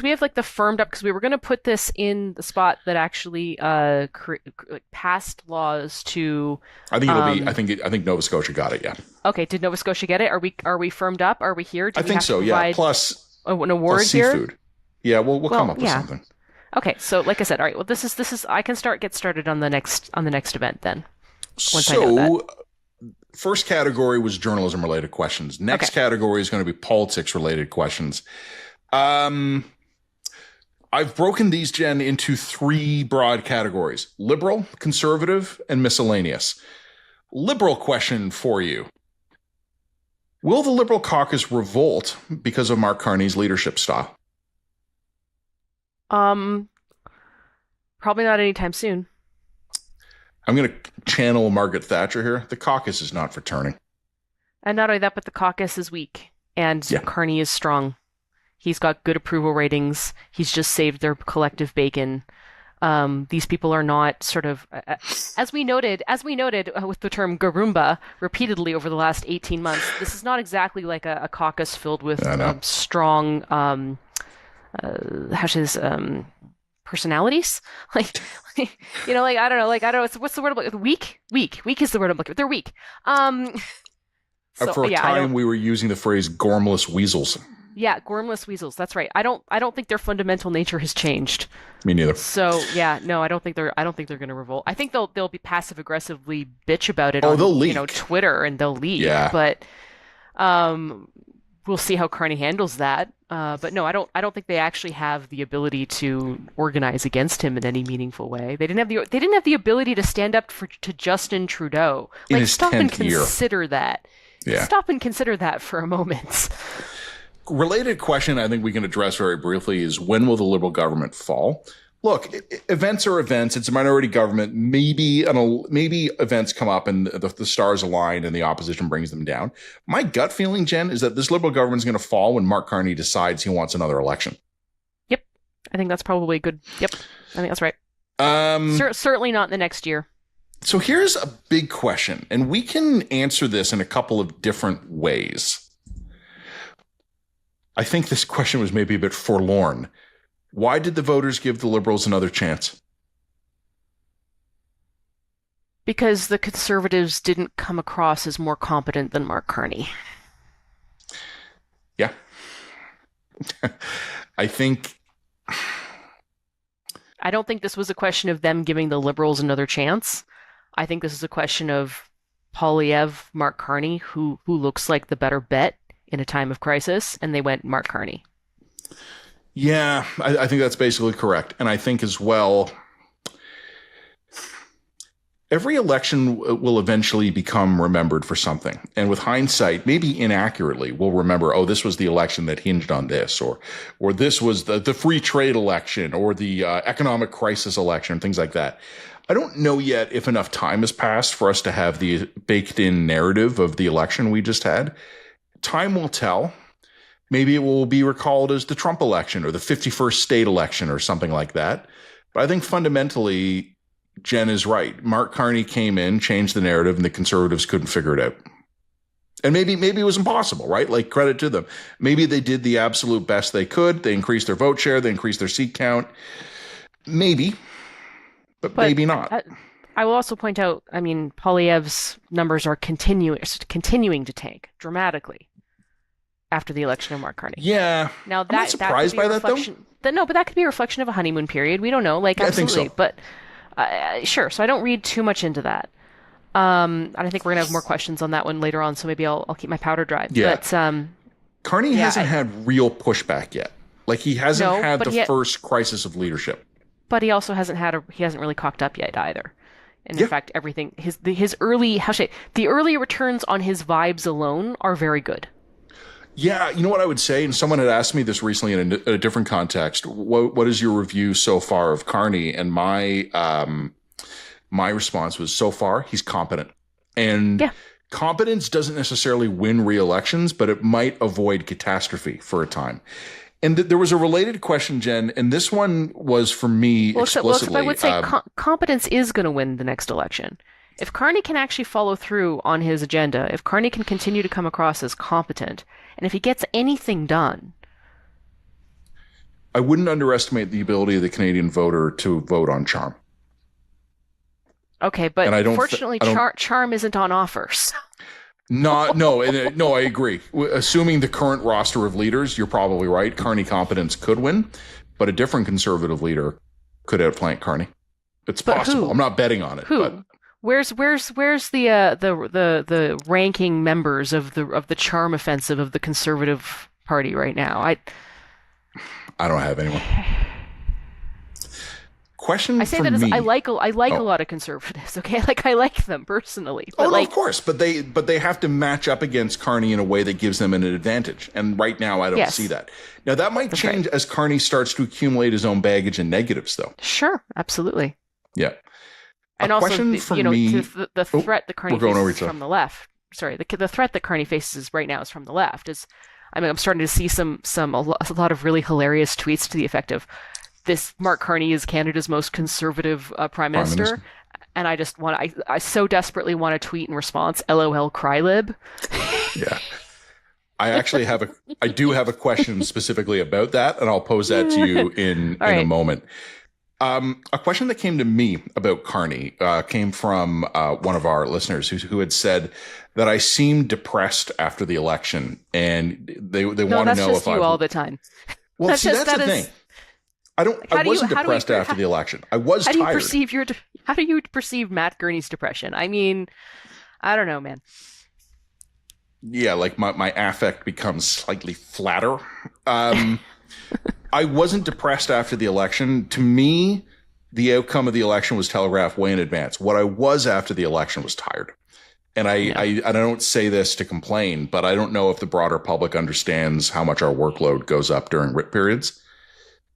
have like the firmed up, because we were going to put this in the spot that actually passed laws to. I think it'll be. I think Nova Scotia got it. Yeah. Okay. Did Nova Scotia get it? Are we firmed up? Are we here? I think so. Yeah. Plus an award plus here. Seafood. Yeah. We'll come up with something. Okay. So like I said, all right. Well, this is. I can get started on the next event then. Once I know that. First category was journalism related questions. Next category is going to be politics related questions. I've broken these, Jen, into 3 broad categories: liberal, conservative, and miscellaneous. Liberal question for you. Will the Liberal caucus revolt because of Mark Carney's leadership style? Probably not anytime soon. I'm going to channel Margaret Thatcher here. The caucus is not for turning. And not only that, but the caucus is weak, and Carney is strong. He's got good approval ratings. He's just saved their collective bacon. These people are not sort of, as we noted with the term Garumba repeatedly over the last 18 months. This is not exactly like a caucus filled with strong, personalities. Like I don't know. What's the word? Weak is the word I'm looking for. They're weak. For a time, we were using the phrase "gormless weasels." Yeah, gormless weasels. That's right. I don't think their fundamental nature has changed. Me neither. So no, I don't think they're going to revolt. I think they'll be passive aggressively bitch about it on they'll leak. Twitter, and they'll leak. Yeah. But we'll see how Carney handles that. But no, I don't think they actually have the ability to organize against him in any meaningful way. They didn't have the ability to stand up to Justin Trudeau. In his stop 10th and consider that. Yeah. Stop and consider that for a moment. Related question I think we can address very briefly is, when will the Liberal government fall? Look, events are events. It's a minority government. Maybe events come up and the stars align and the opposition brings them down. My gut feeling, Jen, is that this Liberal government is going to fall when Mark Carney decides he wants another election. Yep. I think that's probably good. Yep, I think that's right. Certainly not in the next year. So here's a big question, and we can answer this in a couple of different ways. I think this question was maybe a bit forlorn. Why did the voters give the Liberals another chance? Because the Conservatives didn't come across as more competent than Mark Carney. Yeah. I don't think this was a question of them giving the Liberals another chance. I think this is a question of Poilievre, Mark Carney, who looks like the better bet in a time of crisis, and they went Mark Carney. Yeah, I think that's basically correct. And I think as well, every election will eventually become remembered for something. And with hindsight, maybe inaccurately, we'll remember, oh, this was the election that hinged on this, or this was the free trade election, or the economic crisis election, things like that. I don't know yet if enough time has passed for us to have the baked-in narrative of the election we just had. Time will tell. Maybe it will be recalled as the Trump election or the 51st state election or something like that. But I think fundamentally, Jen is right. Mark Carney came in, changed the narrative, and the Conservatives couldn't figure it out. And maybe it was impossible, right? Like, credit to them. Maybe they did the absolute best they could. They increased their vote share. They increased their seat count. Maybe, but maybe not. I will also point out, I mean, Poilievre's numbers are continuing to tank dramatically after the election of Mark Carney. Yeah. Now I'm not surprised by that, though. No, but that could be a reflection of a honeymoon period. We don't know. Like, absolutely. I think so. But sure. So I don't read too much into that. And I think we're gonna have more questions on that one later on. So maybe I'll keep my powder dry. Yeah. But Carney hasn't had real pushback yet. Like, he hasn't had the first crisis of leadership. But he also hasn't really cocked up yet either. And in fact, everything his early the early returns on his vibes alone are very good. Yeah, you know what I would say, and someone had asked me this recently in a different context. What is your review so far of Carney? And my response was, so far he's competent, and competence doesn't necessarily win re-elections, but it might avoid catastrophe for a time. And there was a related question, Jen, and this one was for me explicitly. I would say competence is going to win the next election. If Carney can actually follow through on his agenda, if Carney can continue to come across as competent, and if he gets anything done. I wouldn't underestimate the ability of the Canadian voter to vote on charm. Okay, but fortunately, charm isn't on offer. So. No, I agree. Assuming the current roster of leaders, you're probably right. Carney competence could win, but a different Conservative leader could outflank Carney. It's possible. I'm not betting on it. Who? But Where's the ranking members of the charm offensive of the Conservative Party right now? I don't have anyone. Question I say for that as me. I like a lot of Conservatives. Okay, like I like them personally. But no, of course, but they have to match up against Carney in a way that gives them an advantage. And right now, I don't see that. Now that might change as Carney starts to accumulate his own baggage and negatives, though. Sure, absolutely. Yeah. And also, the threat that Carney faces from the left. Sorry, the threat that Carney faces right now is from the left. I'm starting to see a lot of really hilarious tweets to the effect of, "This Mark Carney is Canada's most conservative prime minister," and I so desperately want to tweet in response, "LOL, crylib." Yeah. I do have a question specifically about that, and I'll pose that to you in a moment. A question that came to me about Carney came from one of our listeners who had said that I seemed depressed after the election, and they want to know if that's just you all the time. Well, that's the thing. I wasn't depressed after the election. I was tired. How do you perceive Matt Gurney's depression? I mean, I don't know, man. Yeah, like my affect becomes slightly flatter. I wasn't depressed after the election. To me, the outcome of the election was telegraphed way in advance. What I was after the election was tired. And I don't say this to complain, but I don't know if the broader public understands how much our workload goes up during RIT periods.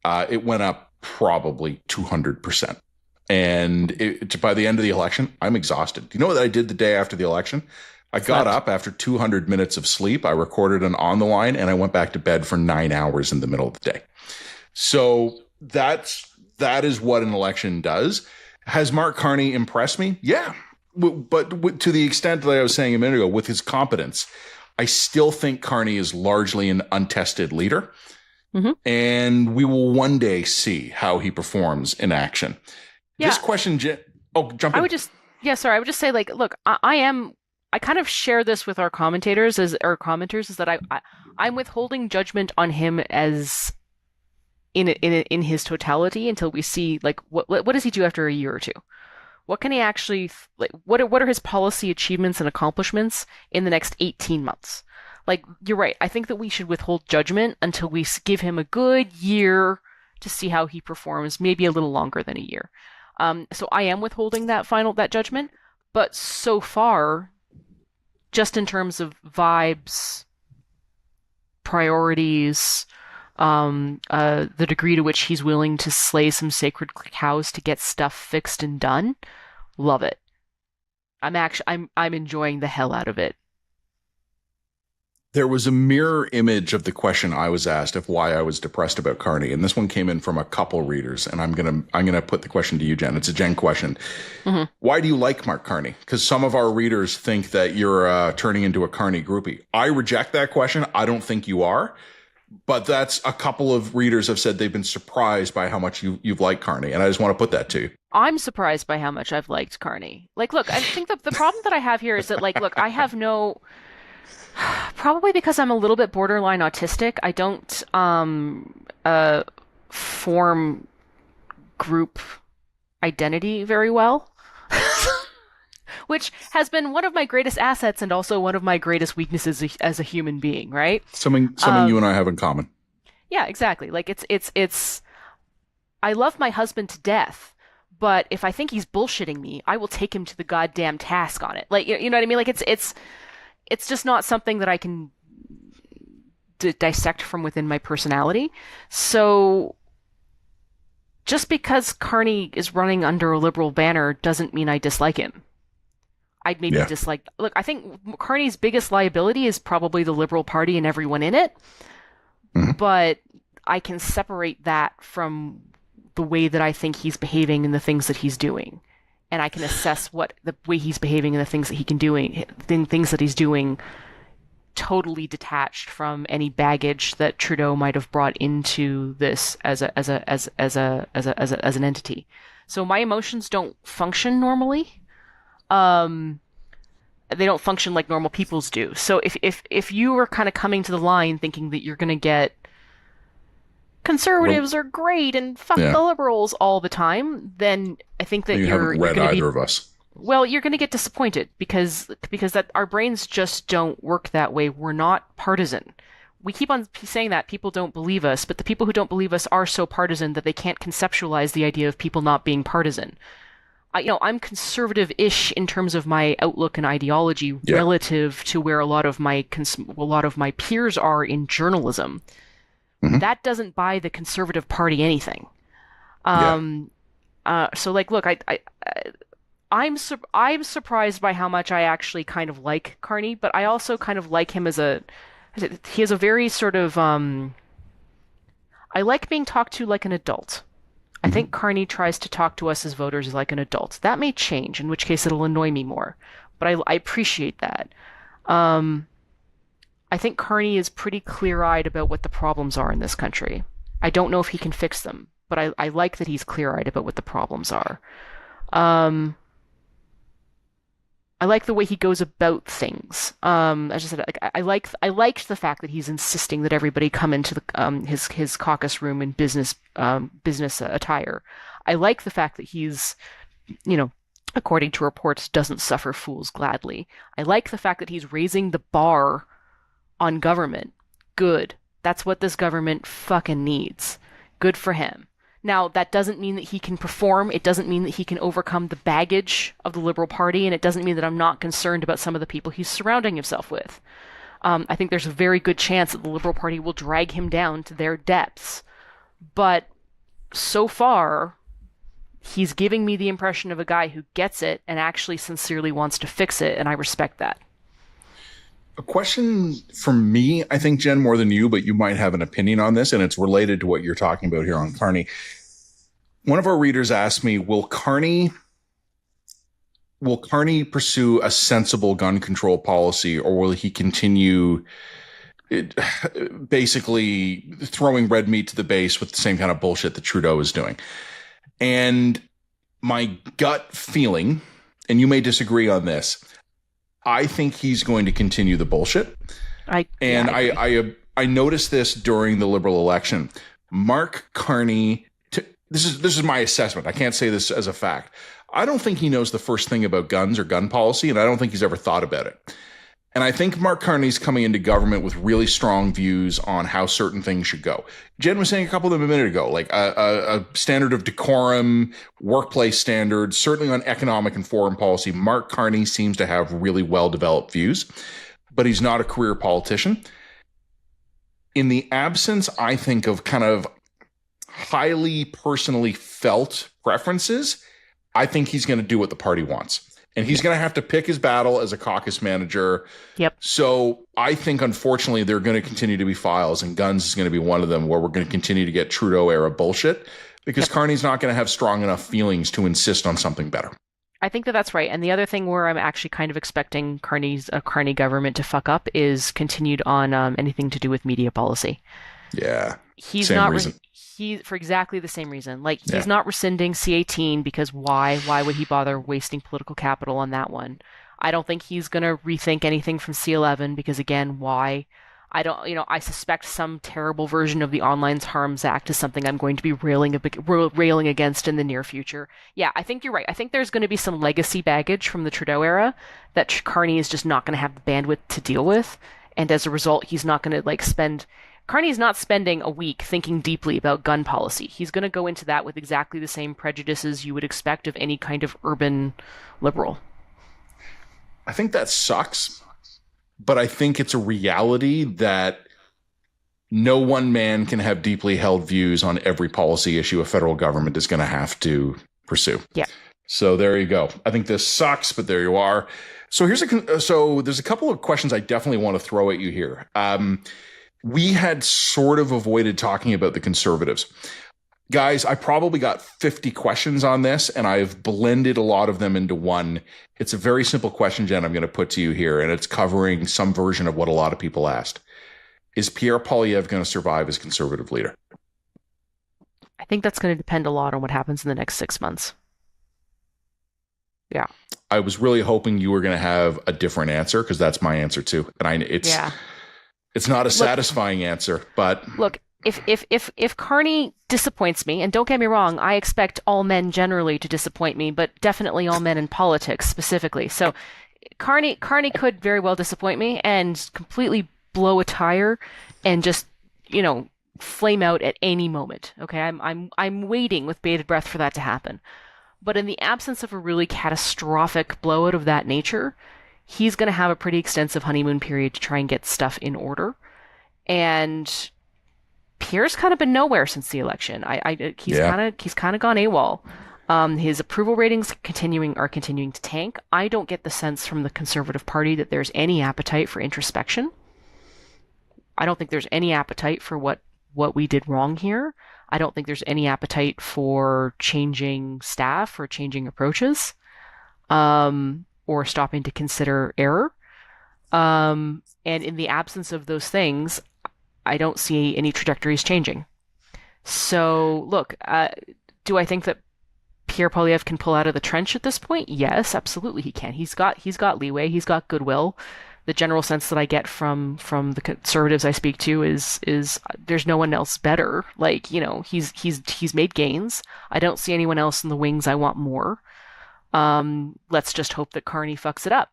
It went up probably 200%. And by the end of the election, I'm exhausted. You know what I did the day after the election? I got up after 200 minutes of sleep. I recorded an On the Line, and I went back to bed for 9 hours in the middle of the day. So that is what an election does. Has Mark Carney impressed me? Yeah. But to the extent that I was saying a minute ago, with his competence, I still think Carney is largely an untested leader. Mm-hmm. And we will one day see how he performs in action. Yeah. This question, jump in. I would just say, like, look, I kind of share this with our commenters is that I'm withholding judgment on him as in his totality until we see, like, what does he do after a year or two? What can he actually, like, what are his policy achievements and accomplishments in the next 18 months? Like, you're right. I think that we should withhold judgment until we give him a good year to see how he performs, maybe a little longer than a year. So I am withholding that judgment, but so far, just in terms of vibes, priorities, the degree to which he's willing to slay some sacred cows to get stuff fixed and done, love it. I'm enjoying the hell out of it. There was a mirror image of the question I was asked of why I was depressed about Carney, and this one came in from a couple readers, and I'm gonna put the question to you, Jen. It's a Jen question. Mm-hmm. Why do you like Mark Carney? Because some of our readers think that you're turning into a Carney groupie. I reject that question. I don't think you are, but that's a couple of readers have said they've been surprised by how much you've liked Carney, and I just want to put that to you. I'm surprised by how much I've liked Carney. Like, look, I think the problem that I have here is that, like, look, I have no. Probably because I'm a little bit borderline autistic, I don't form group identity very well, which has been one of my greatest assets and also one of my greatest weaknesses as a human being, right? Something you and I have in common. Yeah, exactly. Like, it's I love my husband to death, but if I think he's bullshitting me, I will take him to the goddamn task on it. Like, you know what I mean? Like, it's just not something that I can dissect from within my personality. So just because Carney is running under a liberal banner doesn't mean I dislike him. I'd maybe dislike... Look, I think Carney's biggest liability is probably the Liberal Party and everyone in it. Mm-hmm. But I can separate that from the way that I think he's behaving and the things that he's doing. And I can assess what the way he's behaving and the things that things that he's doing, totally detached from any baggage that Trudeau might have brought into this as an entity. So my emotions don't function normally. They don't function like normal people's do. So if you were kind of coming to the line thinking that you're going to get conservatives are great and fuck the liberals all the time, then I think that you're haven't read either of us. Well, you're going to get disappointed because that our brains just don't work that way. We're not partisan. We keep on saying that people don't believe us, but the people who don't believe us are so partisan that they can't conceptualize the idea of people not being partisan. I'm conservative-ish in terms of my outlook and ideology relative to where a lot of my peers are in journalism. Mm-hmm. That doesn't buy the Conservative Party anything. So, like, look, I'm surprised by how much I actually kind of like Carney, but I also kind of like him he has a very sort of I like being talked to like an adult. I think Carney tries to talk to us as voters like an adult. That may change, in which case it'll annoy me more, but I appreciate that. I think Carney is pretty clear-eyed about what the problems are in this country. I don't know if he can fix them, but I like that he's clear-eyed about what the problems are. I like the way he goes about things. As I said, I liked the fact that he's insisting that everybody come into the his caucus room in business attire. I like the fact that he's, according to reports, doesn't suffer fools gladly. I like the fact that he's raising the bar on government. Good. That's what this government fucking needs. Good for him. Now, that doesn't mean that he can perform. It doesn't mean that he can overcome the baggage of the Liberal Party, and it doesn't mean that I'm not concerned about some of the people he's surrounding himself with. I think there's a very good chance that the Liberal Party will drag him down to their depths. But so far, he's giving me the impression of a guy who gets it and actually sincerely wants to fix it, and I respect that. A question from me, I think, Jen, more than you, but you might have an opinion on this, and it's related to what you're talking about here on Carney. One of our readers asked me, will Carney pursue a sensible gun control policy, or will he continue basically throwing red meat to the base with the same kind of bullshit that Trudeau is doing? And my gut feeling, and you may disagree on this, I think he's going to continue the bullshit. I noticed this during the Liberal election. Mark Carney, this is my assessment. I can't say this as a fact. I don't think he knows the first thing about guns or gun policy, and I don't think he's ever thought about it. And I think Mark Carney's coming into government with really strong views on how certain things should go. Jen was saying a couple of them a minute ago, like a standard of decorum, workplace standards, certainly on economic and foreign policy. Mark Carney seems to have really well-developed views, but he's not a career politician. In the absence, I think, of kind of highly personally felt preferences, I think he's going to do what the party wants. And he's going to have to pick his battle as a caucus manager. Yep. So I think, unfortunately, there are going to continue to be files, and guns is going to be one of them, where we're going to continue to get Trudeau-era bullshit, because Carney's not going to have strong enough feelings to insist on something better. I think that's right. And the other thing where I'm actually kind of expecting Carney government to fuck up is continued on anything to do with media policy. Yeah. He's not reason. For exactly the same reason. Like, he's not rescinding C-18 because why? Why would he bother wasting political capital on that one? I don't think he's going to rethink anything from C-11 because, again, why? I suspect some terrible version of the Online Harms Act is something I'm going to be railing against in the near future. Yeah, I think you're right. I think there's going to be some legacy baggage from the Trudeau era that Carney is just not going to have the bandwidth to deal with. And as a result, he's not going to Carney's not spending a week thinking deeply about gun policy. He's going to go into that with exactly the same prejudices you would expect of any kind of urban liberal. I think that sucks, but I think it's a reality that no one man can have deeply held views on every policy issue a federal government is going to have to pursue. Yeah. So there you go. I think this sucks, but there you are. So there's a couple of questions I definitely want to throw at you here. We had sort of avoided talking about the Conservatives. Guys, I probably got 50 questions on this, and I've blended a lot of them into one. It's a very simple question, Jen, I'm going to put to you here, and it's covering some version of what a lot of people asked. Is Pierre Poilievre going to survive as Conservative leader? I think that's going to depend a lot on what happens in the next 6 months. Yeah. I was really hoping you were going to have a different answer, because that's my answer too. And it's not a satisfying answer, but look, if Carney disappoints me, and don't get me wrong, I expect all men generally to disappoint me, but definitely all men in politics specifically. So Carney could very well disappoint me and completely blow a tire and just, flame out at any moment. Okay, I'm waiting with bated breath for that to happen. But in the absence of a really catastrophic blowout of that nature, he's going to have a pretty extensive honeymoon period to try and get stuff in order. And Pierre's kind of been nowhere since the election. He's kind of gone AWOL. His approval ratings are continuing to tank. I don't get the sense from the Conservative Party that there's any appetite for introspection. I don't think there's any appetite for what we did wrong here. I don't think there's any appetite for changing staff or changing approaches. Or stopping to consider error. And in the absence of those things, I don't see any trajectories changing. So, look, do I think that Pierre Poilievre can pull out of the trench at this point? Yes, absolutely he can. He's got leeway. He's got goodwill. The general sense that I get from the Conservatives I speak to is there's no one else better. Like, he's made gains. I don't see anyone else in the wings I want more. Let's just hope that Carney fucks it up.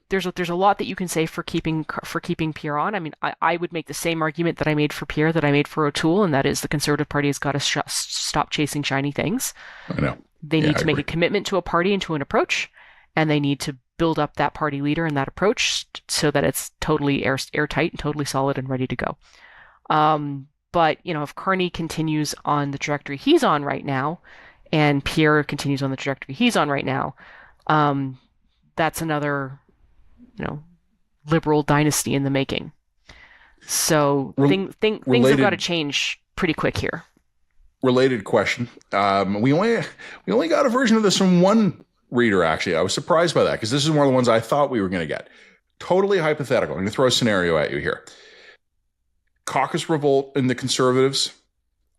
There's a lot that you can say for keeping Pierre on. I mean, I would make the same argument that I made for Pierre that I made for O'Toole, and that is the Conservative Party has got to stop chasing shiny things. I know. They need to make a commitment to a party and to an approach, and they need to build up that party leader and that approach so that it's totally airtight and totally solid and ready to go. But if Carney continues on the trajectory he's on right now, and Pierre continues on the trajectory he's on right now, that's another, liberal dynasty in the making. So things have got to change pretty quick here. related question. We only got a version of this from one reader, actually. I was surprised by that because this is one of the ones I thought we were going to get. Totally hypothetical. I'm going to throw a scenario at you here. Caucus revolt in the Conservatives.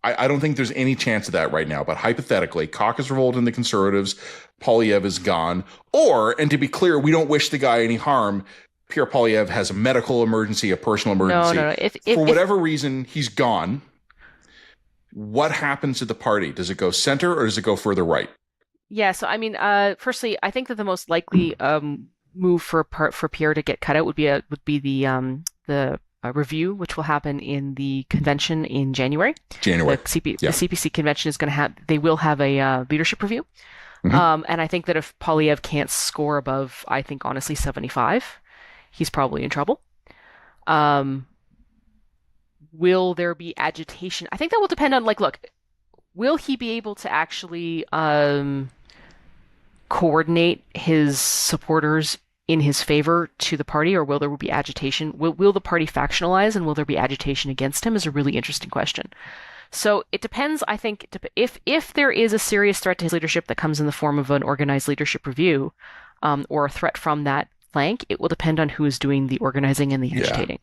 I don't think there's any chance of that right now, but hypothetically, caucus revolt in the Conservatives, Poilievre is gone. Or, and to be clear, we don't wish the guy any harm. Pierre Poilievre has a medical emergency, a personal emergency. No. For whatever reason, he's gone. What happens to the party? Does it go center or does it go further right? Yeah, so I mean, firstly, I think that the most likely move for Pierre to get cut out would be the review, which will happen in the convention in January. The CPC convention is going to they will have a leadership review. Mm-hmm. And I think that if Poilievre can't score above, I think honestly 75, he's probably in trouble. Will there be agitation? I think that will depend on, look, will he be able to actually coordinate his supporters in his favor to the party, or will there be agitation? Will the party factionalize, and will there be agitation against him is a really interesting question. So it depends, I think, if there is a serious threat to his leadership that comes in the form of an organized leadership review, or a threat from that flank, it will depend on who is doing the organizing and the agitating.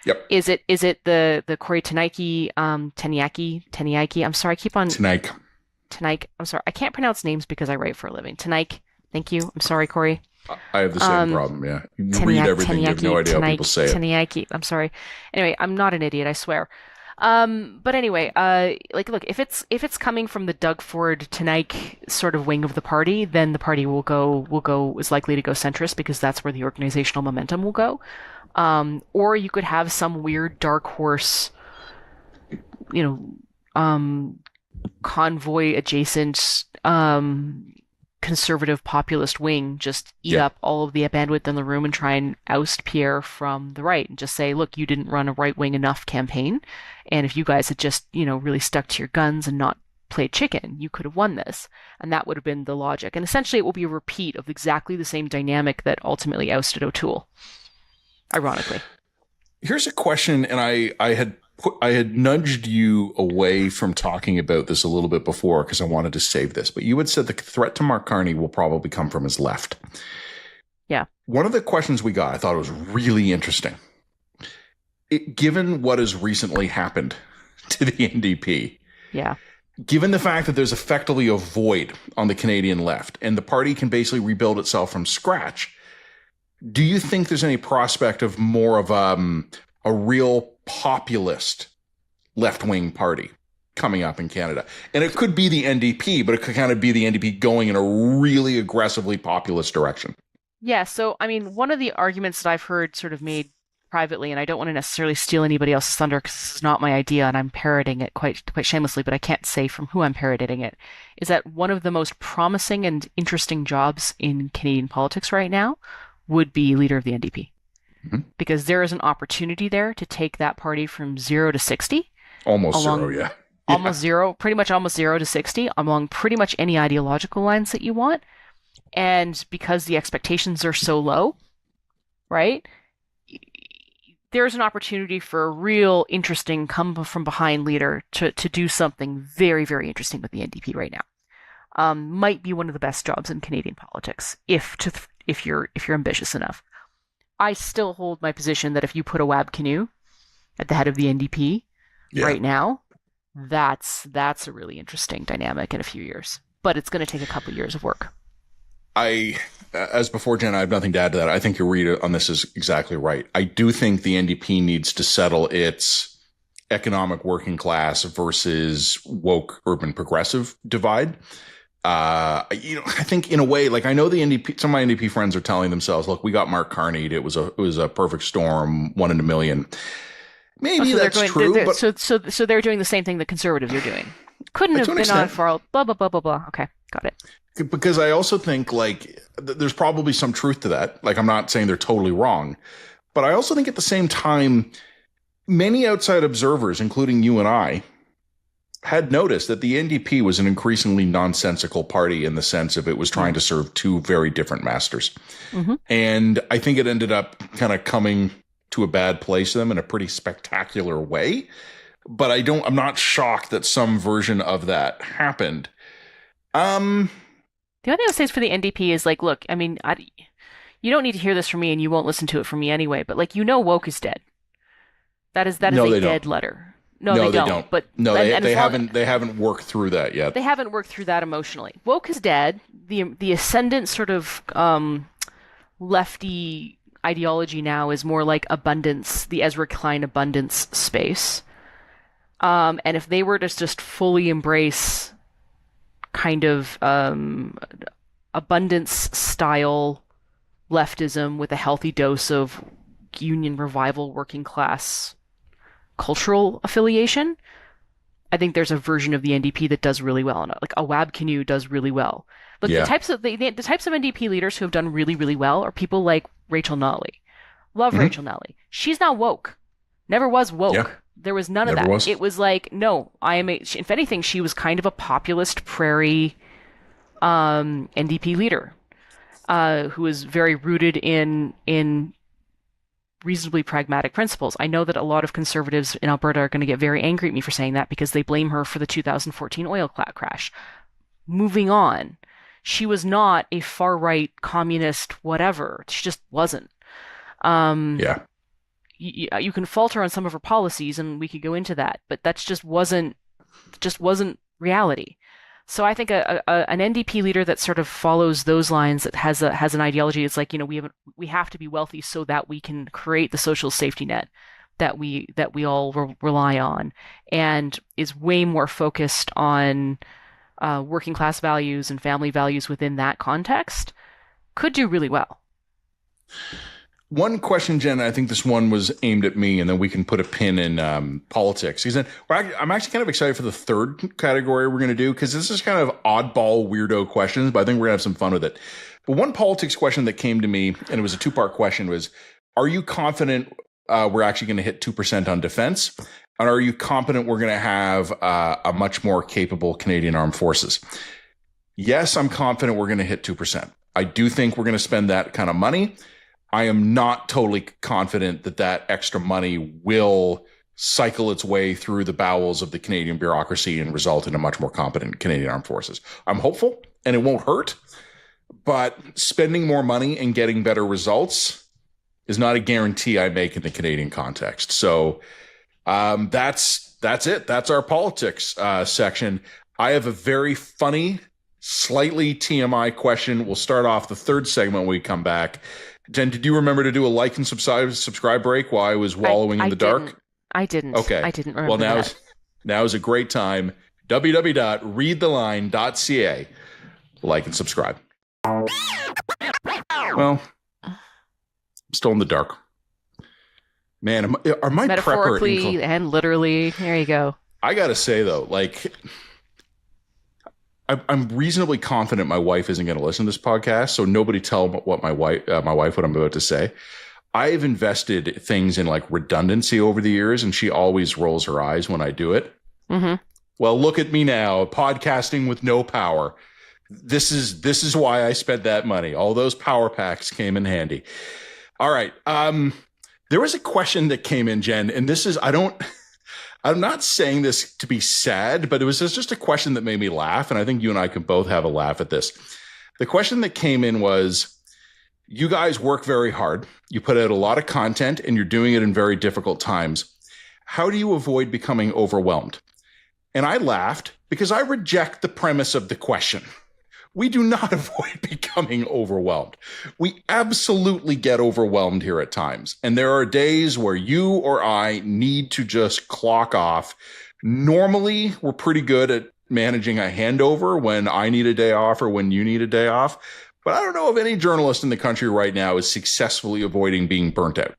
Yep. Is it the Corey Teniaki, I'm sorry, I keep on... Tenaik, I'm sorry, I can't pronounce names because I write for a living. Tenaik, thank you. I'm sorry, Corey. I have the same problem, yeah. You read everything, you have no idea how people say it. Teniaki, I'm sorry. Anyway, I'm not an idiot, I swear. But anyway, look, if it's coming from the Doug Ford Tenaik sort of wing of the party, then the party is likely to go centrist because that's where the organizational momentum will go. Or you could have some weird dark horse, convoy adjacent, conservative populist wing just eat up all of the bandwidth in the room and try and oust Pierre from the right and just say, look, you didn't run a right-wing enough campaign, and if you guys had just, really stuck to your guns and not played chicken, you could have won this. And that would have been the logic. And essentially it will be a repeat of exactly the same dynamic that ultimately ousted O'Toole, ironically. Here's a question, and I had nudged you away from talking about this a little bit before because I wanted to save this, but you had said the threat to Mark Carney will probably come from his left. Yeah. One of the questions we got, I thought was really interesting. Given what has recently happened to the NDP, given the fact that there's effectively a void on the Canadian left and the party can basically rebuild itself from scratch, do you think there's any prospect of more of a real populist left-wing party coming up in Canada? And it could be the NDP, but it could kind of be the NDP going in a really aggressively populist direction. Yeah, so, I mean, one of the arguments that I've heard sort of made privately, and I don't want to necessarily steal anybody else's thunder because this is not my idea and I'm parroting it quite shamelessly, but I can't say from who I'm parroting it, is that one of the most promising and interesting jobs in Canadian politics right now would be leader of the NDP. Mm-hmm. Because there is an opportunity there to take that party from 0 to 60. Almost zero, yeah. Almost zero, pretty much almost 0 to 60 along pretty much any ideological lines that you want. And because the expectations are so low, right, there's an opportunity for a real interesting come-from-behind leader to do something very, very interesting with the NDP right now. Might be one of the best jobs in Canadian politics if you're ambitious enough. I still hold my position that if you put a Wab Kinew at the head of the NDP right now, that's a really interesting dynamic in a few years. But it's going to take a couple of years of work. As before, Jen, I have nothing to add to that. I think your read on this is exactly right. I do think the NDP needs to settle its economic working class versus woke urban progressive divide. I think in a way, like I know the NDP, some of my NDP friends are telling themselves, look, we got Mark Carney. It was a perfect storm, 1 in a million. Maybe that's true. But so they're doing the same thing the Conservatives are doing. Couldn't have been on for all, blah, blah, blah, blah, blah. Okay, got it. Because I also think like there's probably some truth to that. Like I'm not saying they're totally wrong, but I also think at the same time, many outside observers, including you and I, had noticed that the NDP was an increasingly nonsensical party in the sense of it was trying to serve two very different masters. Mm-hmm. And I think it ended up kind of coming to a bad place to them in a pretty spectacular way. but I'm not shocked that some version of that happened. The only thing I'll say is for the NDP is like, look, I mean, you don't need to hear this from me, and you won't listen to it from me anyway. But like, woke is dead. That is a dead letter. No, they don't. But no, they haven't worked through that yet. They haven't worked through that emotionally. Woke is dead. The ascendant sort of lefty ideology now is more like abundance, the Ezra Klein abundance space. And if they were to just fully embrace kind of abundance style leftism with a healthy dose of union revival, working class cultural affiliation, I think there's a version of the NDP that does really well. Like Awab Kinew does really well. Look, the types of NDP leaders who have done really, really well are people like Rachel Notley. Love Rachel Notley. She's not woke. Never was woke. Yeah. There was none of that. It was like, no, if anything, she was kind of a populist prairie NDP leader who was very rooted in reasonably pragmatic principles. I know that a lot of conservatives in Alberta are going to get very angry at me for saying that because they blame her for the 2014 oil crash. Moving on. She was not a far-right communist whatever. She just wasn't. You can falter on some of her policies, and we could go into that, but that just wasn't reality. So I think an NDP leader that sort of follows those lines, that has an ideology, it's like, we have to be wealthy so that we can create the social safety net that we all rely on, and is way more focused on working class values and family values within that context, could do really well. One question, Jen, I think this one was aimed at me, and then we can put a pin in politics. I'm actually kind of excited for the third category we're going to do, because this is kind of oddball, weirdo questions, but I think we're going to have some fun with it. But one politics question that came to me, and it was a two-part question, was, are you confident we're actually going to hit 2% on defense? And are you confident we're going to have a much more capable Canadian Armed Forces? Yes, I'm confident we're going to hit 2%. I do think we're going to spend that kind of money. I am not totally confident that extra money will cycle its way through the bowels of the Canadian bureaucracy and result in a much more competent Canadian Armed Forces. I'm hopeful, and it won't hurt, but spending more money and getting better results is not a guarantee I make in the Canadian context. So that's it. That's our politics section. I have a very funny, slightly TMI question. We'll start off the third segment when we come back. Jen, did you remember to do a like and subscribe break while I was wallowing in the dark? I didn't. Okay. I didn't remember that. Now is a great time. www.readtheline.ca. Like and subscribe. Well, I'm still in the dark. Man, are my metaphorically and literally? There you go. I got to say, though, like, I'm reasonably confident my wife isn't going to listen to this podcast, so nobody tell what my wife what I'm about to say. I've invested things in like redundancy over the years, and she always rolls her eyes when I do it. Mm-hmm. Well, look at me now, podcasting with no power. This is why I spent that money. All those power packs came in handy. All right. There was a question that came in, Jen, and this is, I'm not saying this to be sad, but it was just a question that made me laugh, and I think you and I can both have a laugh at this. The question that came in was, you guys work very hard. You put out a lot of content, and you're doing it in very difficult times. How do you avoid becoming overwhelmed? And I laughed because I reject the premise of the question. We do not avoid becoming overwhelmed. We absolutely get overwhelmed here at times. And there are days where you or I need to just clock off. Normally, we're pretty good at managing a handover when I need a day off or when you need a day off. But I don't know if any journalist in the country right now is successfully avoiding being burnt out.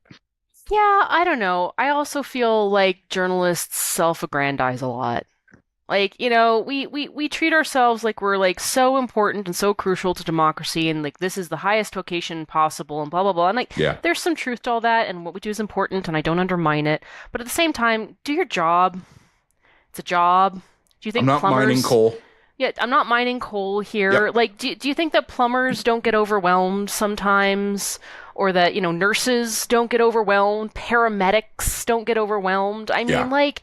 Yeah, I don't know. I also feel like journalists self-aggrandize a lot. Like, we treat ourselves like we're like so important and so crucial to democracy, and like this is the highest vocation possible and blah, blah, blah. And like, There's some truth to all that, and what we do is important, and I don't undermine it. But at the same time, do your job. It's a job. Do you think I'm not mining coal? Yeah, I'm not mining coal here. Yep. Like, do you think that plumbers don't get overwhelmed sometimes? Or that, nurses don't get overwhelmed? Paramedics don't get overwhelmed? I mean, like...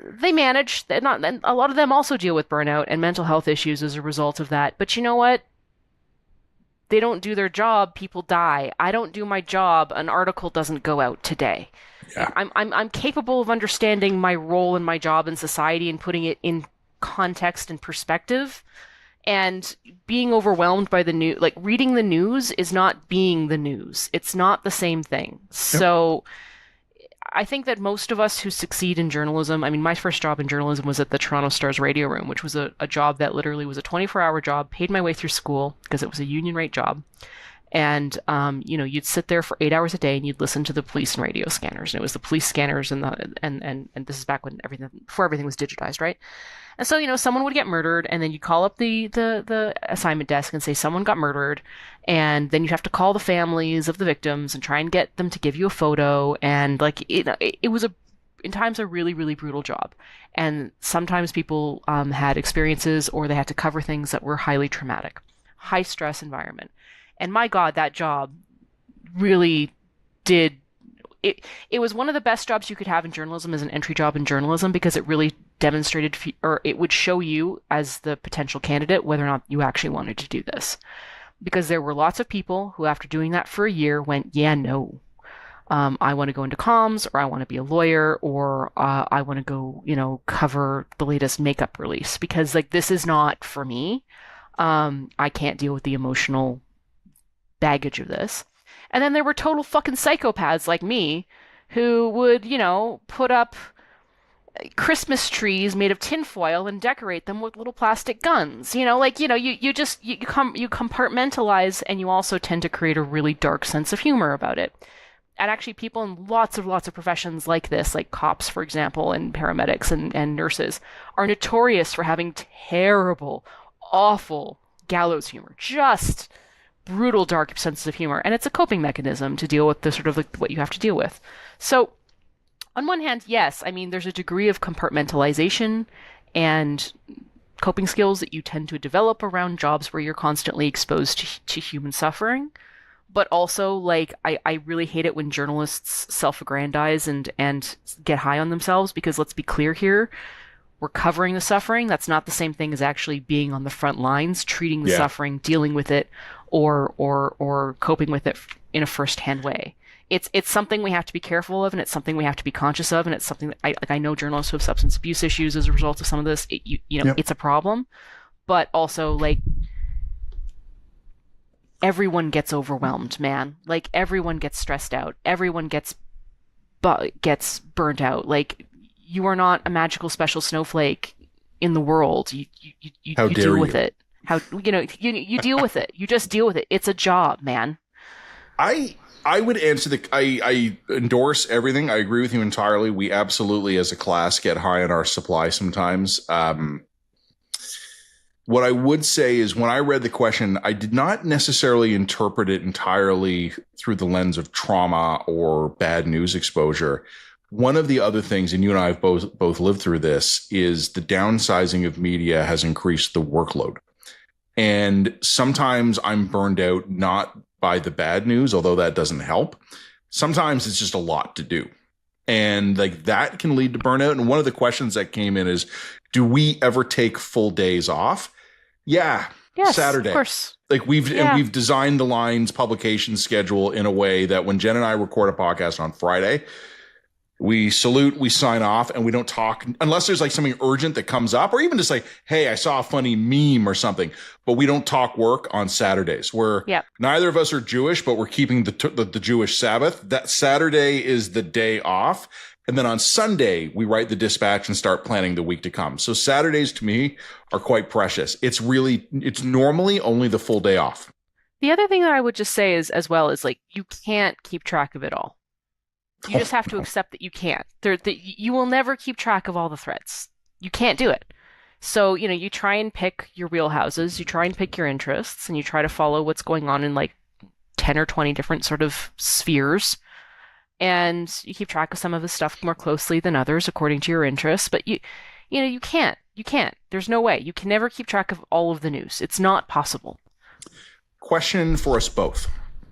they manage. And a lot of them also deal with burnout and mental health issues as a result of that. But you know what? They don't do their job, people die. I don't do my job, an article doesn't go out today. Yeah. I'm capable of understanding my role in my job in society and putting it in context and perspective. And being overwhelmed by the news, like reading the news is not being the news. It's not the same thing. So I think that most of us who succeed in journalism, I mean, my first job in journalism was at the Toronto Star's radio room, which was a job that literally was a 24-hour job, paid my way through school because it was a union rate job. And, you'd sit there for 8 hours a day and you'd listen to the police and radio scanners. And it was the police scanners and this is back when before everything was digitized, right? And so, someone would get murdered and then you'd call up the assignment desk and say someone got murdered. And then you'd have to call the families of the victims and try and get them to give you a photo. And it was in times a really, really brutal job. And sometimes people had experiences or they had to cover things that were highly traumatic, high stress environment. And my God, that job really did. It was one of the best jobs you could have in journalism as an entry job in journalism because it really demonstrated, or it would show you as the potential candidate whether or not you actually wanted to do this. Because there were lots of people who, after doing that for a year, went, yeah, no, I want to go into comms, or I want to be a lawyer, or I want to go, cover the latest makeup release because this is not for me. I can't deal with the emotional baggage of this. And then there were total fucking psychopaths like me who would, put up Christmas trees made of tinfoil and decorate them with little plastic guns. You compartmentalize, and you also tend to create a really dark sense of humor about it. And actually people in lots of professions like this, like cops, for example, and paramedics and nurses, are notorious for having terrible, awful gallows humor. Just brutal, dark sense of humor. And it's a coping mechanism to deal with the sort of what you have to deal with. So on one hand, yes, I mean, there's a degree of compartmentalization and coping skills that you tend to develop around jobs where you're constantly exposed to human suffering. But also, I really hate it when journalists self-aggrandize and get high on themselves, because let's be clear here, we're covering the suffering. That's not the same thing as actually being on the front lines, treating the suffering, dealing with it, or coping with it in a first-hand way. It's something we have to be careful of, and it's something we have to be conscious of, and it's something that I know journalists who have substance abuse issues as a result of some of this. It's a problem, but also everyone gets overwhelmed, man. Everyone gets stressed out. Everyone gets burnt out. You are not a magical special snowflake in the world. You deal with it. You deal with it. You just deal with it. It's a job, man. I would answer I endorse everything. I agree with you entirely. We absolutely, as a class, get high on our supply sometimes. What I would say is, when I read the question, I did not necessarily interpret it entirely through the lens of trauma or bad news exposure. One of the other things, and you and I have both lived through this, is the downsizing of media has increased the workload. And sometimes I'm burned out, not by the bad news, although that doesn't help. Sometimes it's just a lot to do. And that can lead to burnout. And one of the questions that came in is, do we ever take full days off? Yeah. Yes, Saturday. Of course. We've designed the Line's publication schedule in a way that when Jen and I record a podcast on Friday, we salute, we sign off, and we don't talk unless there's something urgent that comes up, or even just hey, I saw a funny meme or something, but we don't talk work on Saturdays. Neither of us are Jewish, but we're keeping the Jewish Sabbath. That Saturday is the day off. And then on Sunday, we write the dispatch and start planning the week to come. So Saturdays to me are quite precious. It's normally only the full day off. The other thing that I would just say is, as well, is you can't keep track of it all. You just have to accept that you can't. You will never keep track of all the threats. You can't do it. So, you try and pick your wheelhouses, you try and pick your interests, and you try to follow what's going on in 10 or 20 different sort of spheres. And you keep track of some of the stuff more closely than others according to your interests. But you can't. You can't. There's no way. You can never keep track of all of the news. It's not possible. Question for us both,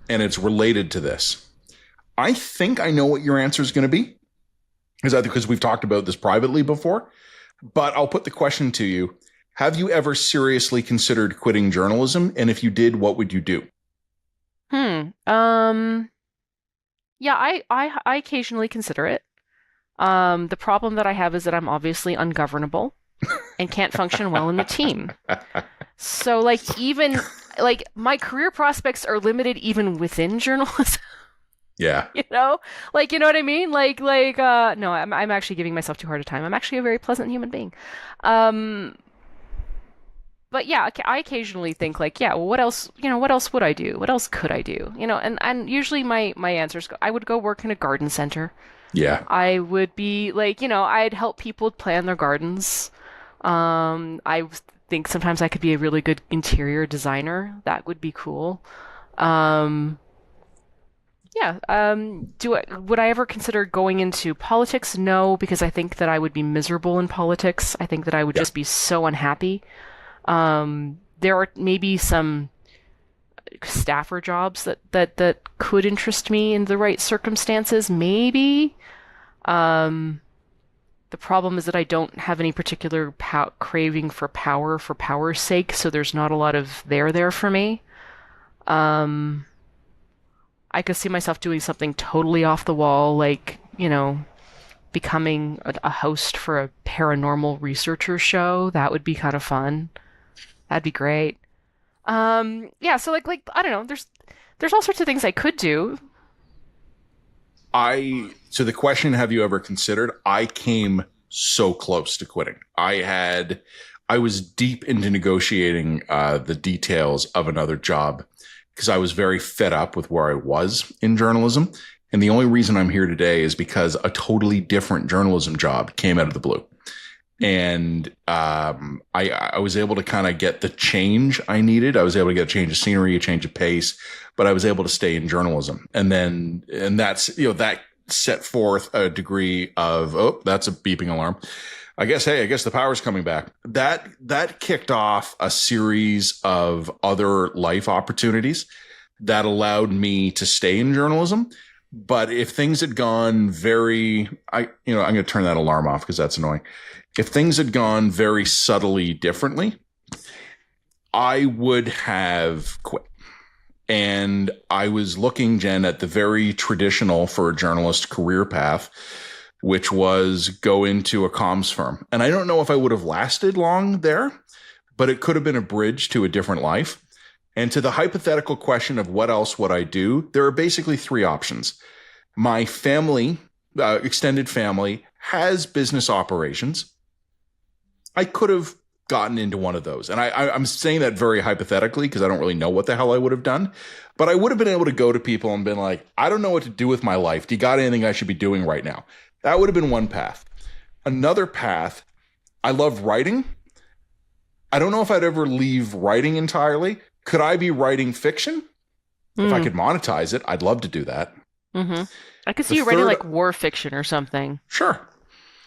and it's related to this. I think I know what your answer is going to be. because we've talked about this privately before, but I'll put the question to you. Have you ever seriously considered quitting journalism? And if you did, what would you do? Yeah, I occasionally consider it. The problem that I have is that I'm obviously ungovernable and can't function well in the team. So even my career prospects are limited even within journalism. Yeah. You know what I mean? No, I'm actually giving myself too hard a time. I'm actually a very pleasant human being. But yeah, I occasionally think well, what else would I do? What else could I do? And usually my answers I would go work in a garden center. Yeah. I would be I'd help people plan their gardens. I think sometimes I could be a really good interior designer. That would be cool. Yeah. Would I ever consider going into politics? No, because I think that I would be miserable in politics. I think that I would just be so unhappy. There are maybe some staffer jobs that could interest me in the right circumstances, maybe. The problem is that I don't have any particular craving for power's sake, so there's not a lot of there for me. I could see myself doing something totally off the wall, becoming a host for a paranormal researcher show. That would be kind of fun. That'd be great. Yeah, so I don't know, there's all sorts of things I could do. So the question, have you ever considered? I came so close to quitting. I was deep into negotiating the details of another job because I was very fed up with where I was in journalism. And the only reason I'm here today is because a totally different journalism job came out of the blue. And I was able to kind of get the change I needed. I was able to get a change of scenery, a change of pace, but I was able to stay in journalism. And that's, that set forth a degree of, oh, that's a beeping alarm. I guess the power's coming back. That kicked off a series of other life opportunities that allowed me to stay in journalism. But if things had gone I'm going to turn that alarm off because that's annoying. If things had gone very subtly differently, I would have quit. And I was looking, Jen, at the very traditional for a journalist career path, which was go into a comms firm. And I don't know if I would have lasted long there, but it could have been a bridge to a different life. And to the hypothetical question of what else would I do, there are basically three options. My family, extended family, has business operations. I could have gotten into one of those. And I'm saying that very hypothetically because I don't really know what the hell I would have done. But I would have been able to go to people and been like, I don't know what to do with my life. Do you got anything I should be doing right now? That would have been one path. Another path, I love writing. I don't know if I'd ever leave writing entirely. Could I be writing fiction? If I could monetize it, I'd love to do that. Mm-hmm. I could see you writing war fiction or something. Sure.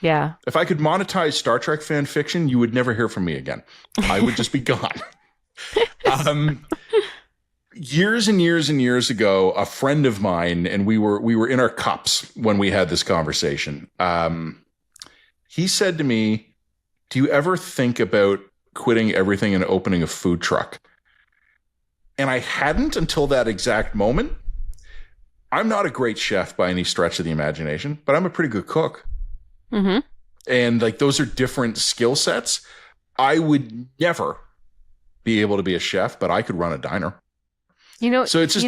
Yeah. If I could monetize Star Trek fan fiction, you would never hear from me again. I would just be gone. Years and years and years ago, a friend of mine, and we were in our cups when we had this conversation. He said to me, do you ever think about quitting everything and opening a food truck? And I hadn't until that exact moment. I'm not a great chef by any stretch of the imagination, but I'm a pretty good cook. Mm-hmm. And those are different skill sets. I would never be able to be a chef, but I could run a diner. So it's just,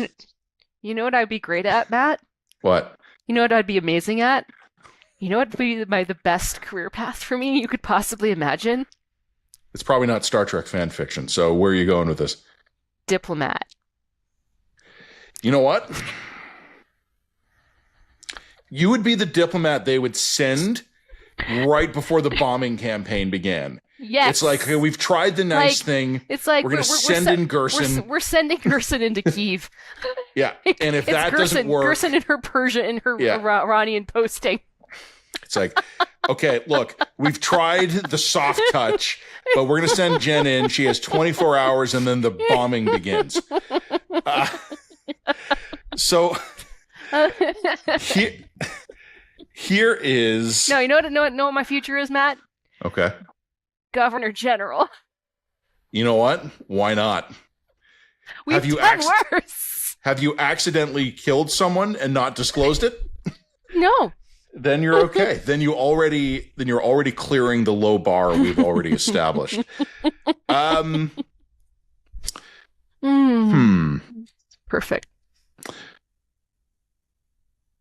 you know what I'd be great at, Matt? What? You know what I'd be amazing at? You know what would be the best career path for me you could possibly imagine? It's probably not Star Trek fan fiction. So where are you going with this? Diplomat. You know what? You would be the diplomat they would send right before the bombing campaign began. Yes. It's like, okay, we've tried the nice thing. It's like we're going to send in Gerson. We're sending Gerson into Kyiv. Yeah. And if that doesn't work. Gerson in her Persian and her Iranian posting. It's like, okay, look, we've tried the soft touch, but we're going to send Jen in. She has 24 hours and then the bombing begins. Here is... No, you know what my future is, Matt? Okay. Governor General. You know what? Why not? We've done worse. Have you accidentally killed someone and not disclosed it? No. Then you're okay. Then you're already clearing the low bar we've already established. Perfect.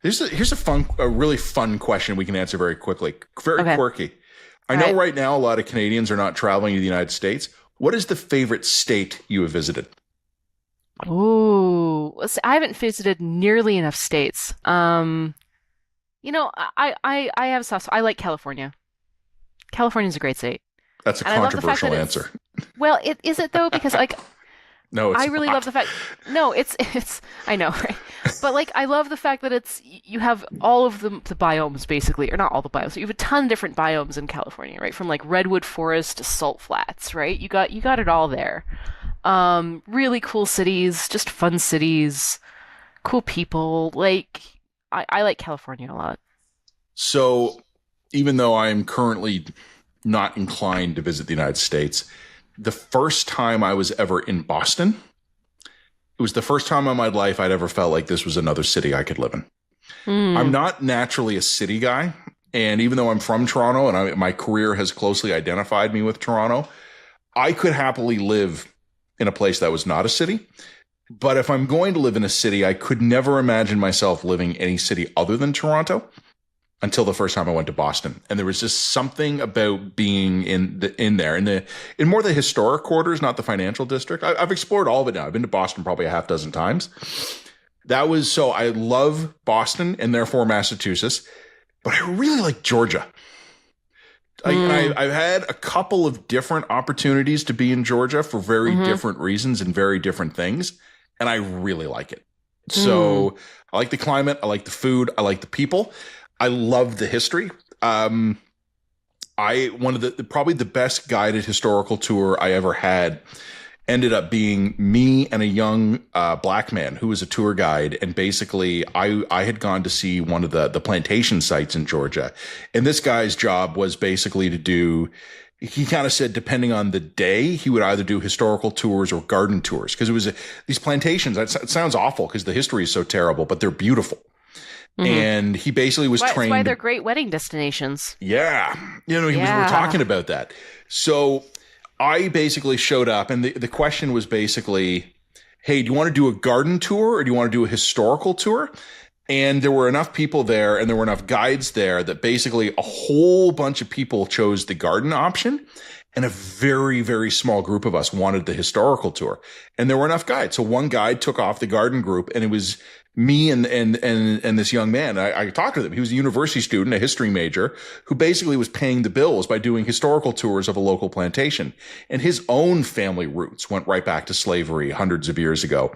Here's a really fun question we can answer very quickly. Very quirky. I know right now a lot of Canadians are not traveling to the United States. What is the favorite state you have visited? Ooh, I haven't visited nearly enough states. I have soft. I like California. California's a great state. That's a controversial answer. Well, is it though? Because no, it's I really love the fact. No, it's. I know, right? But I love the fact that you have all of the biomes basically, or not all the biomes. You have a ton of different biomes in California, right? From redwood forest to salt flats, right? You got it all there. Really cool cities, just fun cities, cool people. I like California a lot. So, even though I am currently not inclined to visit the United States, the first time I was ever in Boston, it was the first time in my life I'd ever felt like this was another city I could live in. I'm not naturally a city guy. And even though I'm from Toronto and my career has closely identified me with Toronto, I could happily live in a place that was not a city. But if I'm going to live in a city, I could never imagine myself living any city other than Toronto until the first time I went to Boston. And there was just something about being in more the historic quarters, not the financial district. I've explored all of it now. I've been to Boston probably a half dozen times. I love Boston and therefore Massachusetts, but I really like Georgia. I've had a couple of different opportunities to be in Georgia for very different reasons and very different things. And I really like it. So I like the climate. I like the food. I like the people. I love the history. One of probably the best guided historical tour I ever had ended up being me and a young black man who was a tour guide. And basically I had gone to see one of the plantation sites in Georgia. And this guy's job was basically he kind of said, depending on the day, he would either do historical tours or garden tours. Because it was these plantations, it sounds awful because the history is so terrible, but they're beautiful. And he basically was trained. That's why they're great wedding destinations. Yeah. We were talking about that. So I basically showed up and the question was basically, hey, do you want to do a garden tour or do you want to do a historical tour? And there were enough people there and there were enough guides there that basically a whole bunch of people chose the garden option. And a very, very small group of us wanted the historical tour. And there were enough guides. So one guide took off the garden group and it was me and this young man. I talked to him. He was a university student, a history major, who basically was paying the bills by doing historical tours of a local plantation. And his own family roots went right back to slavery hundreds of years ago.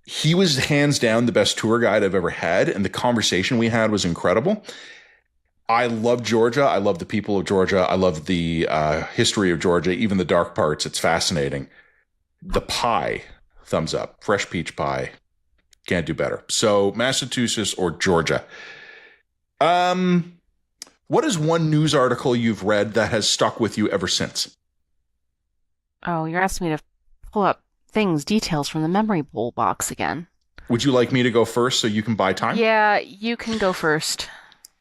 He was hands down the best tour guide I've ever had. And the conversation we had was incredible. I love Georgia. I love the people of Georgia. I love the history of Georgia, even the dark parts. It's fascinating. The pie, thumbs up. Fresh peach pie. Can't do better. So Massachusetts or Georgia. What is one news article you've read that has stuck with you ever since? Oh, you're asking me to pull up details from the memory bowl box again. Would you like me to go first so you can buy time? Yeah, you can go first.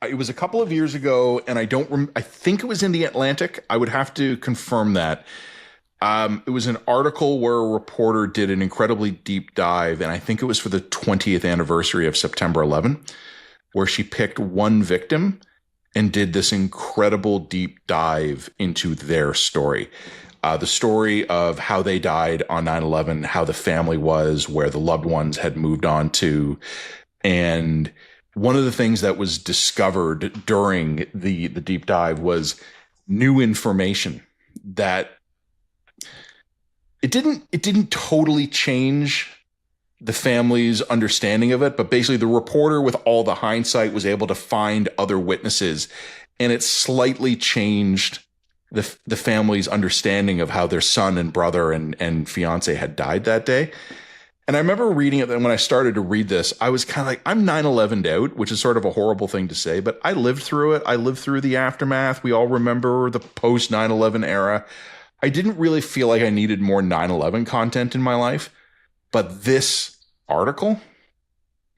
It was a couple of years ago, and I think it was in the Atlantic. I would have to confirm that. It was an article where a reporter did an incredibly deep dive, and I think it was for the 20th anniversary of September 11, where she picked one victim and did this incredible deep dive into their story. The story of how they died on 9/11, how the family was, where the loved ones had moved on to. And one of the things that was discovered during the deep dive was new information that it didn't totally change the family's understanding of it, but basically the reporter with all the hindsight was able to find other witnesses, and it slightly changed the family's understanding of how their son and brother and fiance had died that day. And I remember reading it, and when I started to read this, I was kind of like, I'm 9/11'd out, which is sort of a horrible thing to say, but I lived through it. I lived through the aftermath. We all remember the post 9/11 era. I didn't really feel like I needed more 9/11 content in my life, but this article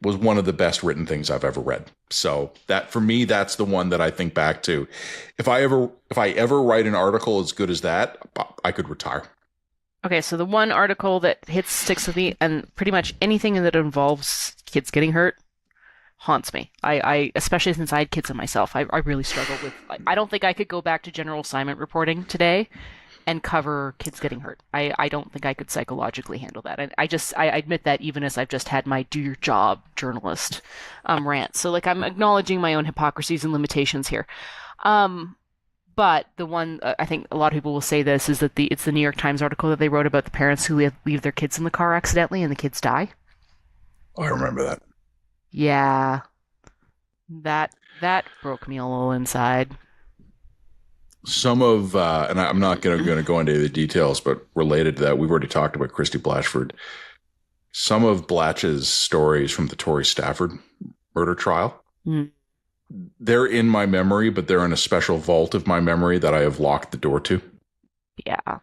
was one of the best written things I've ever read. So that, for me, that's the one that I think back to. If I ever write an article as good as that, I could retire. Okay, so the one article that sticks with me, and pretty much anything that involves kids getting hurt haunts me. I especially since I had kids in myself, I really struggle with. I don't think I could go back to general assignment reporting today and cover kids getting hurt. I don't think I could psychologically handle that. And I admit that even as I've just had my do your job journalist rant. So like I'm acknowledging my own hypocrisies and limitations here. But the one I think a lot of people will say this is that it's the New York Times article that they wrote about the parents who leave their kids in the car accidentally and the kids die. I remember that. Yeah. That broke me a little inside. Some of, and I'm not going to go into the details, but related to that, we've already talked about Christy Blatchford. Some of Blatch's stories from the Tory Stafford murder trial, they're in my memory, but they're in a special vault of my memory that I have locked the door to. Yeah.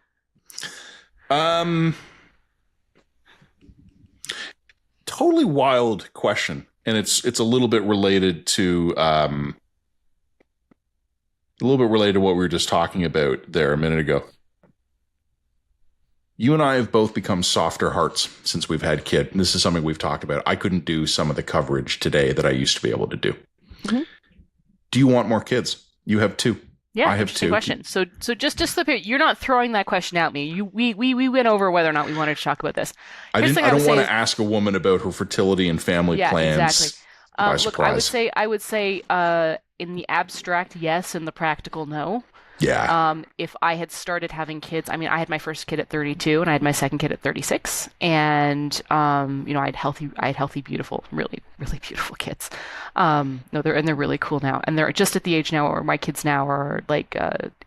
Totally wild question, and it's a little bit related to what we were just talking about there a minute ago. You and I have both become softer hearts since we've had kids. And this is something we've talked about. I couldn't do some of the coverage today that I used to be able to do. Mm-hmm. Do you want more kids? You have 2. Yeah, I have 2. Question. So just slip here. You're not throwing that question at me. We went over whether or not we wanted to talk about this. I don't want to ask a woman about her fertility and family plans. Exactly. By look, surprise. I would say in the abstract, yes, in the practical, no. Yeah. If I had started having kids, I mean, I had my first kid at 32 and I had my second kid at 36, and I had healthy, beautiful, really, really beautiful kids. They're really cool now, and they're just at the age now where my kids now are like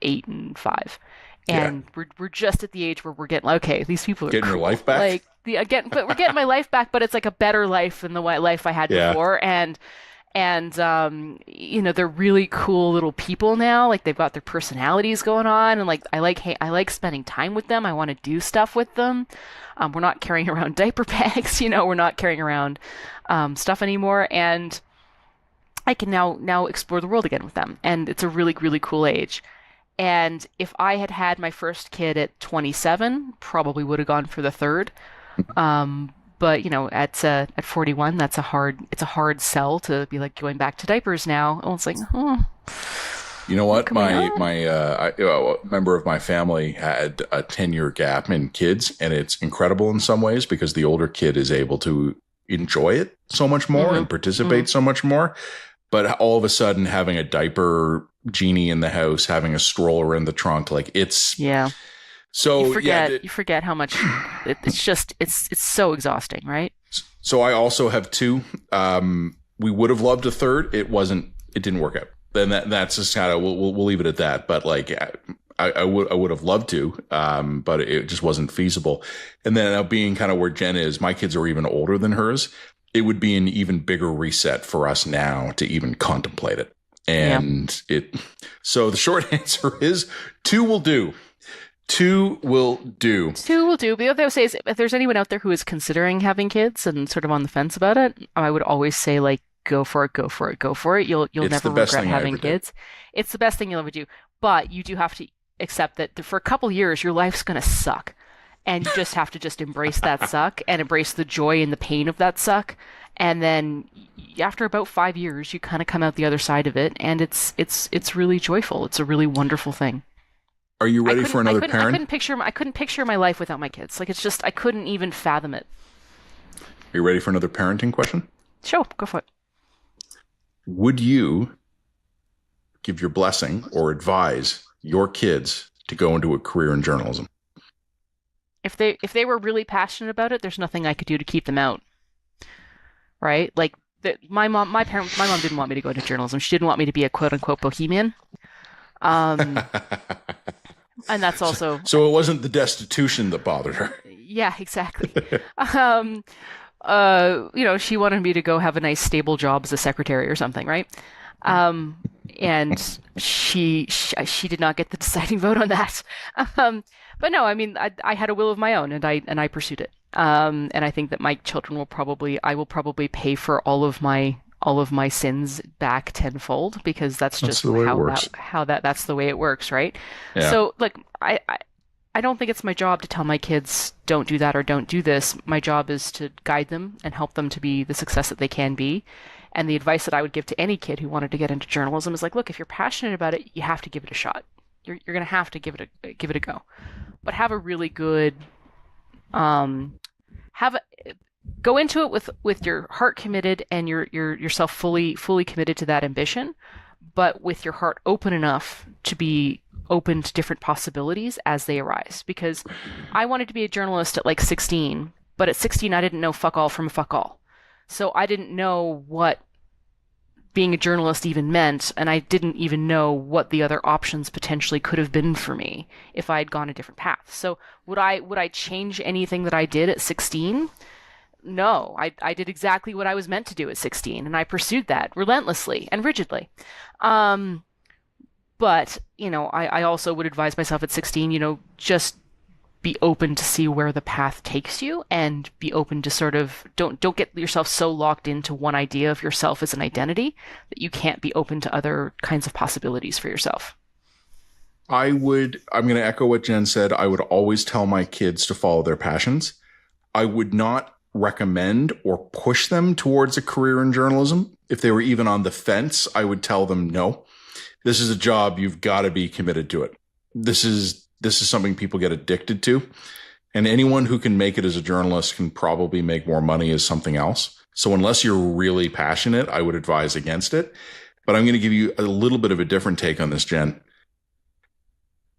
8 and 5, and we're just at the age where we're getting okay. These people are getting cool. your life back. But we're getting my life back, but it's like a better life than the life I had before, and they're really cool little people now. Like they've got their personalities going on, and like I like spending time with them. I want to do stuff with them. We're not carrying around diaper bags, we're not carrying around stuff anymore, and I can now explore the world again with them. And it's a really, really cool age. And if I had had my first kid at 27, probably would have gone for the third. But at 41, it's a hard sell to be like going back to diapers now. Oh, it's like, You know what? A member of my family had a 10-year gap in kids, and it's incredible in some ways because the older kid is able to enjoy it so much more and participate so much more. But all of a sudden, having a diaper genie in the house, having a stroller in the trunk, like it's So you forget how much it's so exhausting, right? So I also have 2. We would have loved a third. It didn't work out. Then that's just kind of we'll leave it at that. But like I would have loved to, but it just wasn't feasible. And then now being kind of where Jen is, my kids are even older than hers. It would be an even bigger reset for us now to even contemplate it. And so the short answer is 2 will do. 2 will do. 2 will do. But the other thing I would say is if there's anyone out there who is considering having kids and sort of on the fence about it, I would always say like, go for it, go for it, go for it. You'll never regret having kids. It's the best thing you'll ever do. But you do have to accept that for a couple years, your life's going to suck. And you just have to embrace that suck and embrace the joy and the pain of that suck. And then after about 5 years, you kind of come out the other side of it. And it's really joyful. It's a really wonderful thing. Are you ready for another parent? I couldn't picture my life without my kids. Like, it's just, I couldn't even fathom it. Are you ready for another parenting question? Sure, go for it. Would you give your blessing or advise your kids to go into a career in journalism? If they were really passionate about it, there's nothing I could do to keep them out. Right? Like my mom didn't want me to go into journalism. She didn't want me to be a quote unquote bohemian. And that's also so it wasn't the destitution that bothered her. Yeah, exactly. She wanted me to go have a nice stable job as a secretary or something, right? Um, and she did not get the deciding vote on that. Um, but no, I mean, I had a will of my own, and I pursued it. And I think that my children I will probably pay for all of my sins back tenfold, because that's just the way it works. that's the way it works, right? Yeah. So, like, I don't think it's my job to tell my kids don't do that or don't do this. My job is to guide them and help them to be the success that they can be. And the advice that I would give to any kid who wanted to get into journalism is like, look, if you're passionate about it, you have to give it a shot. You're going to have to give it a go. But have a really good go into it with your heart committed and yourself fully committed to that ambition, but with your heart open enough to be open to different possibilities as they arise. Because I wanted to be a journalist at like 16, but at 16 I didn't know fuck all from fuck all. So I didn't know what being a journalist even meant, and I didn't even know what the other options potentially could have been for me if I had gone a different path. So would I change anything that I did at 16? No, I did exactly what I was meant to do at 16, and I pursued that relentlessly and rigidly. But, I also would advise myself at 16, just be open to see where the path takes you, and be open to sort of don't get yourself so locked into one idea of yourself as an identity that you can't be open to other kinds of possibilities for yourself. I'm going to echo what Jen said. I would always tell my kids to follow their passions. I would not recommend or push them towards a career in journalism. If they were even on the fence, I would tell them, no, this is a job. You've got to be committed to it. This is something people get addicted to. And anyone who can make it as a journalist can probably make more money as something else. So unless you're really passionate, I would advise against it. But I'm going to give you a little bit of a different take on this, Jen.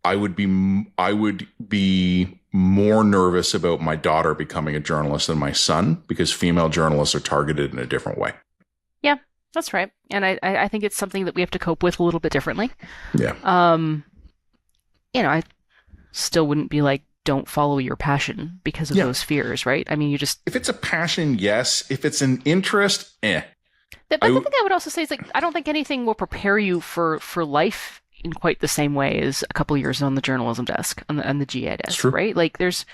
I would be more nervous about my daughter becoming a journalist than my son, because female journalists are targeted in a different way. Yeah, that's right. And I think it's something that we have to cope with a little bit differently. Yeah. I still wouldn't be like, don't follow your passion because of those fears, right? I mean, if it's a passion, yes. If it's an interest, But the thing I would also say is, like, I don't think anything will prepare you for life in quite the same way as a couple of years on the journalism desk, on the GA desk, right? Like, there's,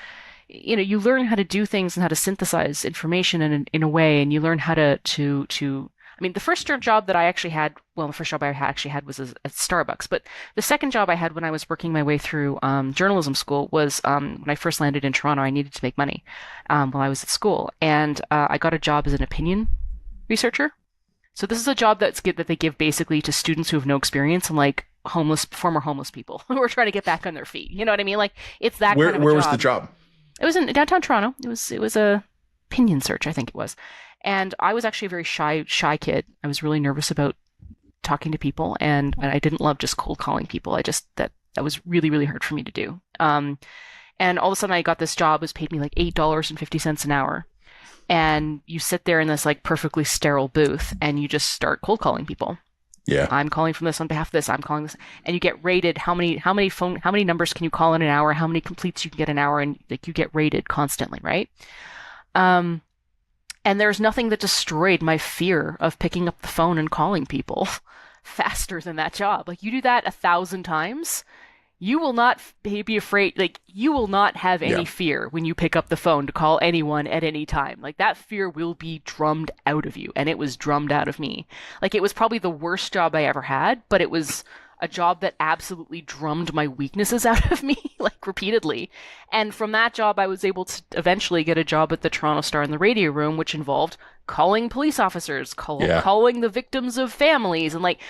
you learn how to do things and how to synthesize information in a way, and you learn how to I mean, the first job that I actually had, the first job I actually had was at Starbucks, but the second job I had when I was working my way through journalism school was when I first landed in Toronto. I needed to make money while I was at school, and I got a job as an opinion researcher. So this is a job that they give basically to students who have no experience, and like former homeless people who are trying to get back on their feet. You know what I mean? Like, it's that kind of a job. Where was the job? It was in downtown Toronto. It was a opinion search, I think it was. And I was actually a very shy kid. I was really nervous about talking to people, and I didn't love just cold calling people. That was really, really hard for me to do. And all of a sudden I got this job. It was paid me like $8.50 an hour. And you sit there in this like perfectly sterile booth, and you just start cold calling people. Yeah. I'm calling from this on behalf of this. I'm calling this, and you get rated. How many numbers can you call in an hour? How many completes you can get an hour, and like you get rated constantly, right? And there's nothing that destroyed my fear of picking up the phone and calling people faster than that job. Like, you do that 1,000 times, you will not be afraid. Like, you will not have any fear when you pick up the phone to call anyone at any time. Like, that fear will be drummed out of you. And it was drummed out of me. Like, it was probably the worst job I ever had, but it was a job that absolutely drummed my weaknesses out of me, like, repeatedly. And from that job, I was able to eventually get a job at the Toronto Star in the radio room, which involved calling police officers, calling the victims of families. And, like,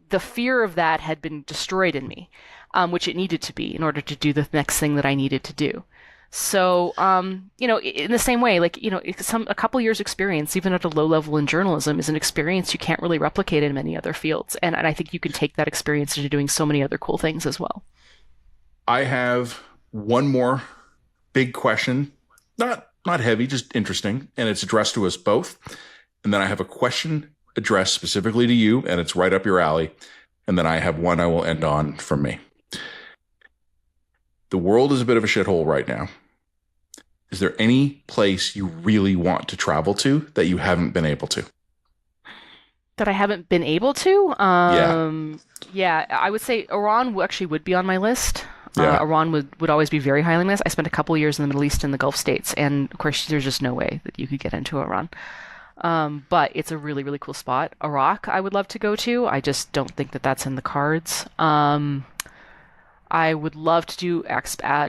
the fear of that had been destroyed in me, which it needed to be in order to do the next thing that I needed to do. So, in the same way, like, a couple years experience, even at a low level in journalism, is an experience you can't really replicate in many other fields. And I think you can take that experience into doing so many other cool things as well. I have one more big question, not heavy, just interesting, and it's addressed to us both. And then I have a question addressed specifically to you, and it's right up your alley. And then I have one I will end on from me. The world is a bit of a shithole right now. Is there any place you really want to travel to that you haven't been able to? That I haven't been able to? Yeah, I would say Iran actually would be on my list. Yeah. Iran would always be very highly on my list. I spent a couple years in the Middle East and the Gulf states, and of course, there's just no way that you could get into Iran. But it's a really, really cool spot. Iraq, I would love to go to. I just don't think that that's in the cards. I would love to do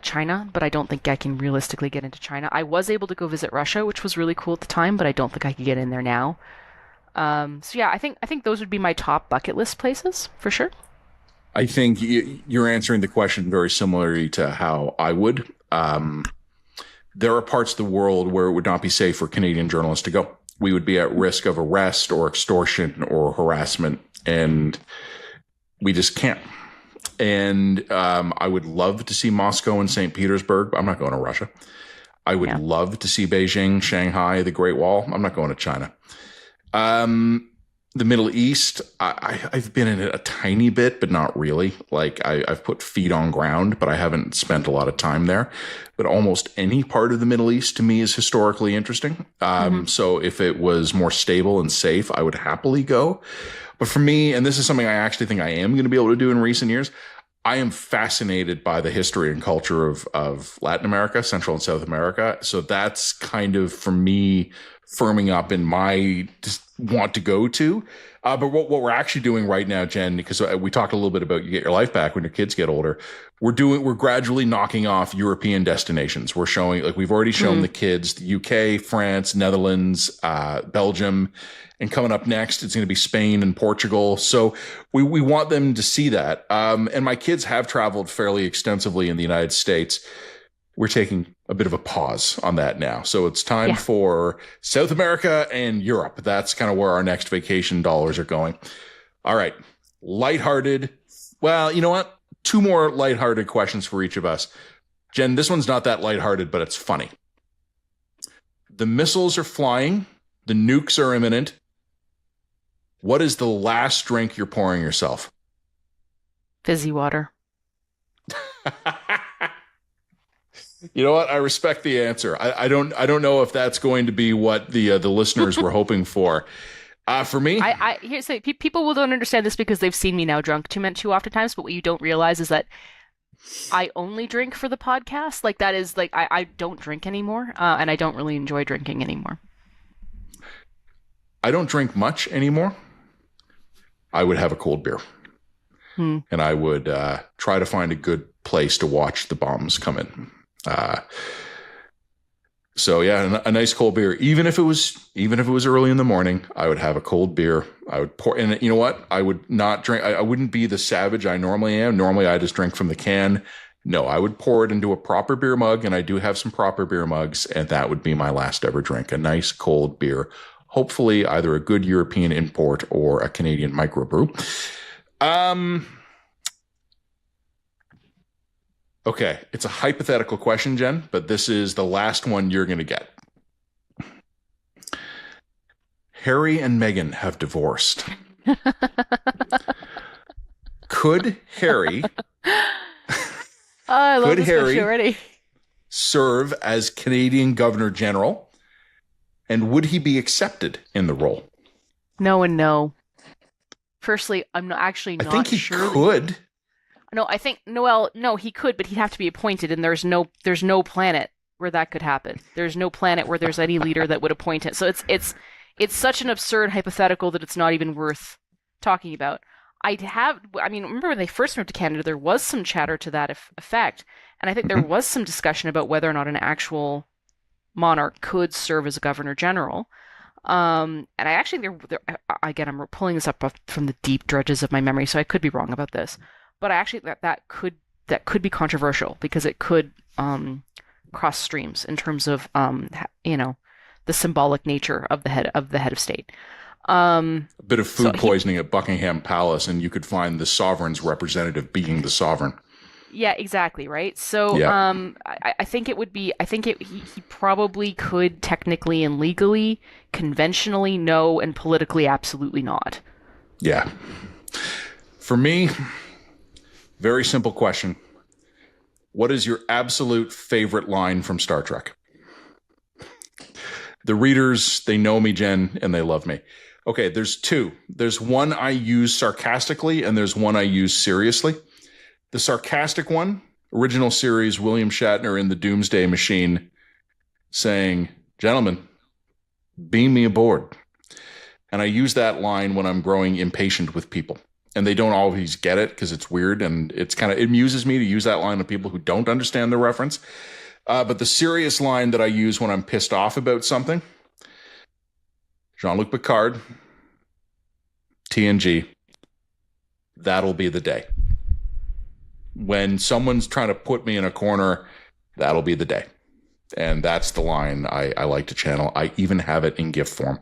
China, but I don't think I can realistically get into China. I was able to go visit Russia, which was really cool at the time, but I don't think I could get in there now. So yeah, I think those would be my top bucket list places for sure. I think you're answering the question very similarly to how I would. There are parts of the world where it would not be safe for Canadian journalists to go. We would be at risk of arrest or extortion or harassment, and we just can't. And I would love to see Moscow and St. Petersburg, but I'm not going to Russia. I would love to see Beijing, Shanghai, the Great Wall. I'm not going to China. The Middle East, I've been in it a tiny bit, but not really. Like I've put feet on ground, but I haven't spent a lot of time there. But almost any part of the Middle East to me is historically interesting. So if it was more stable and safe, I would happily go. But for me, and this is something I actually think I am going to be able to do in recent years, I am fascinated by the history and culture of Latin America, Central and South America. So that's kind of, for me, firming up in my want to go to. But what we're actually doing right now, Jen, because we talked a little bit about you get your life back when your kids get older. We're gradually knocking off European destinations. We're showing, like, we've already shown the kids the UK, France, Netherlands, Belgium, and coming up next, it's going to be Spain and Portugal. So we want them to see that. And my kids have traveled fairly extensively in the United States. We're taking a bit of a pause on that now. So it's time for South America and Europe. That's kind of where our next vacation dollars are going. All right. Lighthearted. Well, you know what? 2 more lighthearted questions for each of us. Jen, this one's not that lighthearted, but it's funny. The missiles are flying. The nukes are imminent. What is the last drink you're pouring yourself? Fizzy water. You know what? I respect the answer. I don't know if that's going to be what the listeners were hoping for. For me, here's the people will don't understand this because they've seen me now drunk too often times. But what you don't realize is that I only drink for the podcast. Like that is like I don't drink anymore, and I don't really enjoy drinking anymore. I don't drink much anymore. I would have a cold beer, and I would try to find a good place to watch the bombs come in. So yeah, a nice cold beer. Even if it was early in the morning, I would have a cold beer. I would pour, and you know what? I would not drink. I wouldn't be the savage I normally am. Normally, I just drink from the can. No, I would pour it into a proper beer mug, and I do have some proper beer mugs, and that would be my last ever drink. A nice cold beer. Hopefully, either a good European import or a Canadian microbrew. Okay, it's a hypothetical question, Jen, but this is the last one you're going to get. Harry and Meghan have divorced. Could Harry I love this question already. serve as Canadian Governor General? And would he be accepted in the role? No and no. Firstly, I'm not sure. I think he could. No, I think no, he could, but he'd have to be appointed, and there's no planet where that could happen. There's no planet where there's any leader that would appoint it. So it's such an absurd hypothetical that it's not even worth talking about. Remember when they first moved to Canada, there was some chatter to that effect, and I think there was some discussion about whether or not an actual monarch could serve as a governor general. And I actually, again, I'm pulling this up from the deep dredges of my memory, so I could be wrong about this. But I actually that could be controversial because it could cross streams in terms of the symbolic nature of the head of state. A bit of food poisoning at Buckingham Palace, and you could find the sovereign's representative being the sovereign. Yeah, exactly, right? So I think it would be, he probably could technically and legally, conventionally no, and politically absolutely not. Yeah. For me, very simple question. What is your absolute favorite line from Star Trek? The readers, they know me, Jen, and they love me. Okay, there's two. There's one I use sarcastically, and there's one I use seriously. The sarcastic one, original series, William Shatner in the Doomsday Machine, saying, "Gentlemen, beam me aboard." And I use that line when I'm growing impatient with people. And they don't always get it because it's weird, and it amuses me to use that line to people who don't understand the reference. But the serious line that I use when I'm pissed off about something, Jean-Luc Picard, TNG, that'll be the day. When someone's trying to put me in a corner, that'll be the day. And that's the line I like to channel. I even have it in GIF form.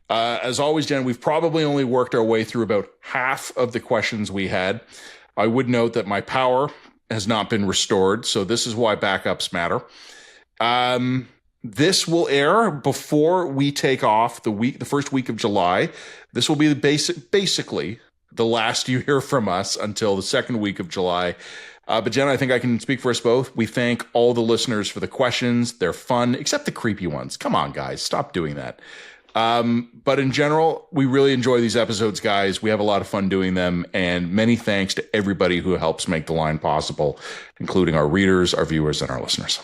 As always, Jen, we've probably only worked our way through about half of the questions we had. I would note that my power has not been restored, so this is why backups matter. This will air before we take off the first week of July. This will be basically the last you hear from us until the second week of July. But Jen, I think I can speak for us both. We thank all the listeners for the questions. They're fun, except the creepy ones. Come on, guys, stop doing that. But in general, we really enjoy these episodes, guys. We have a lot of fun doing them, and many thanks to everybody who helps make the line possible, including our readers, our viewers, and our listeners.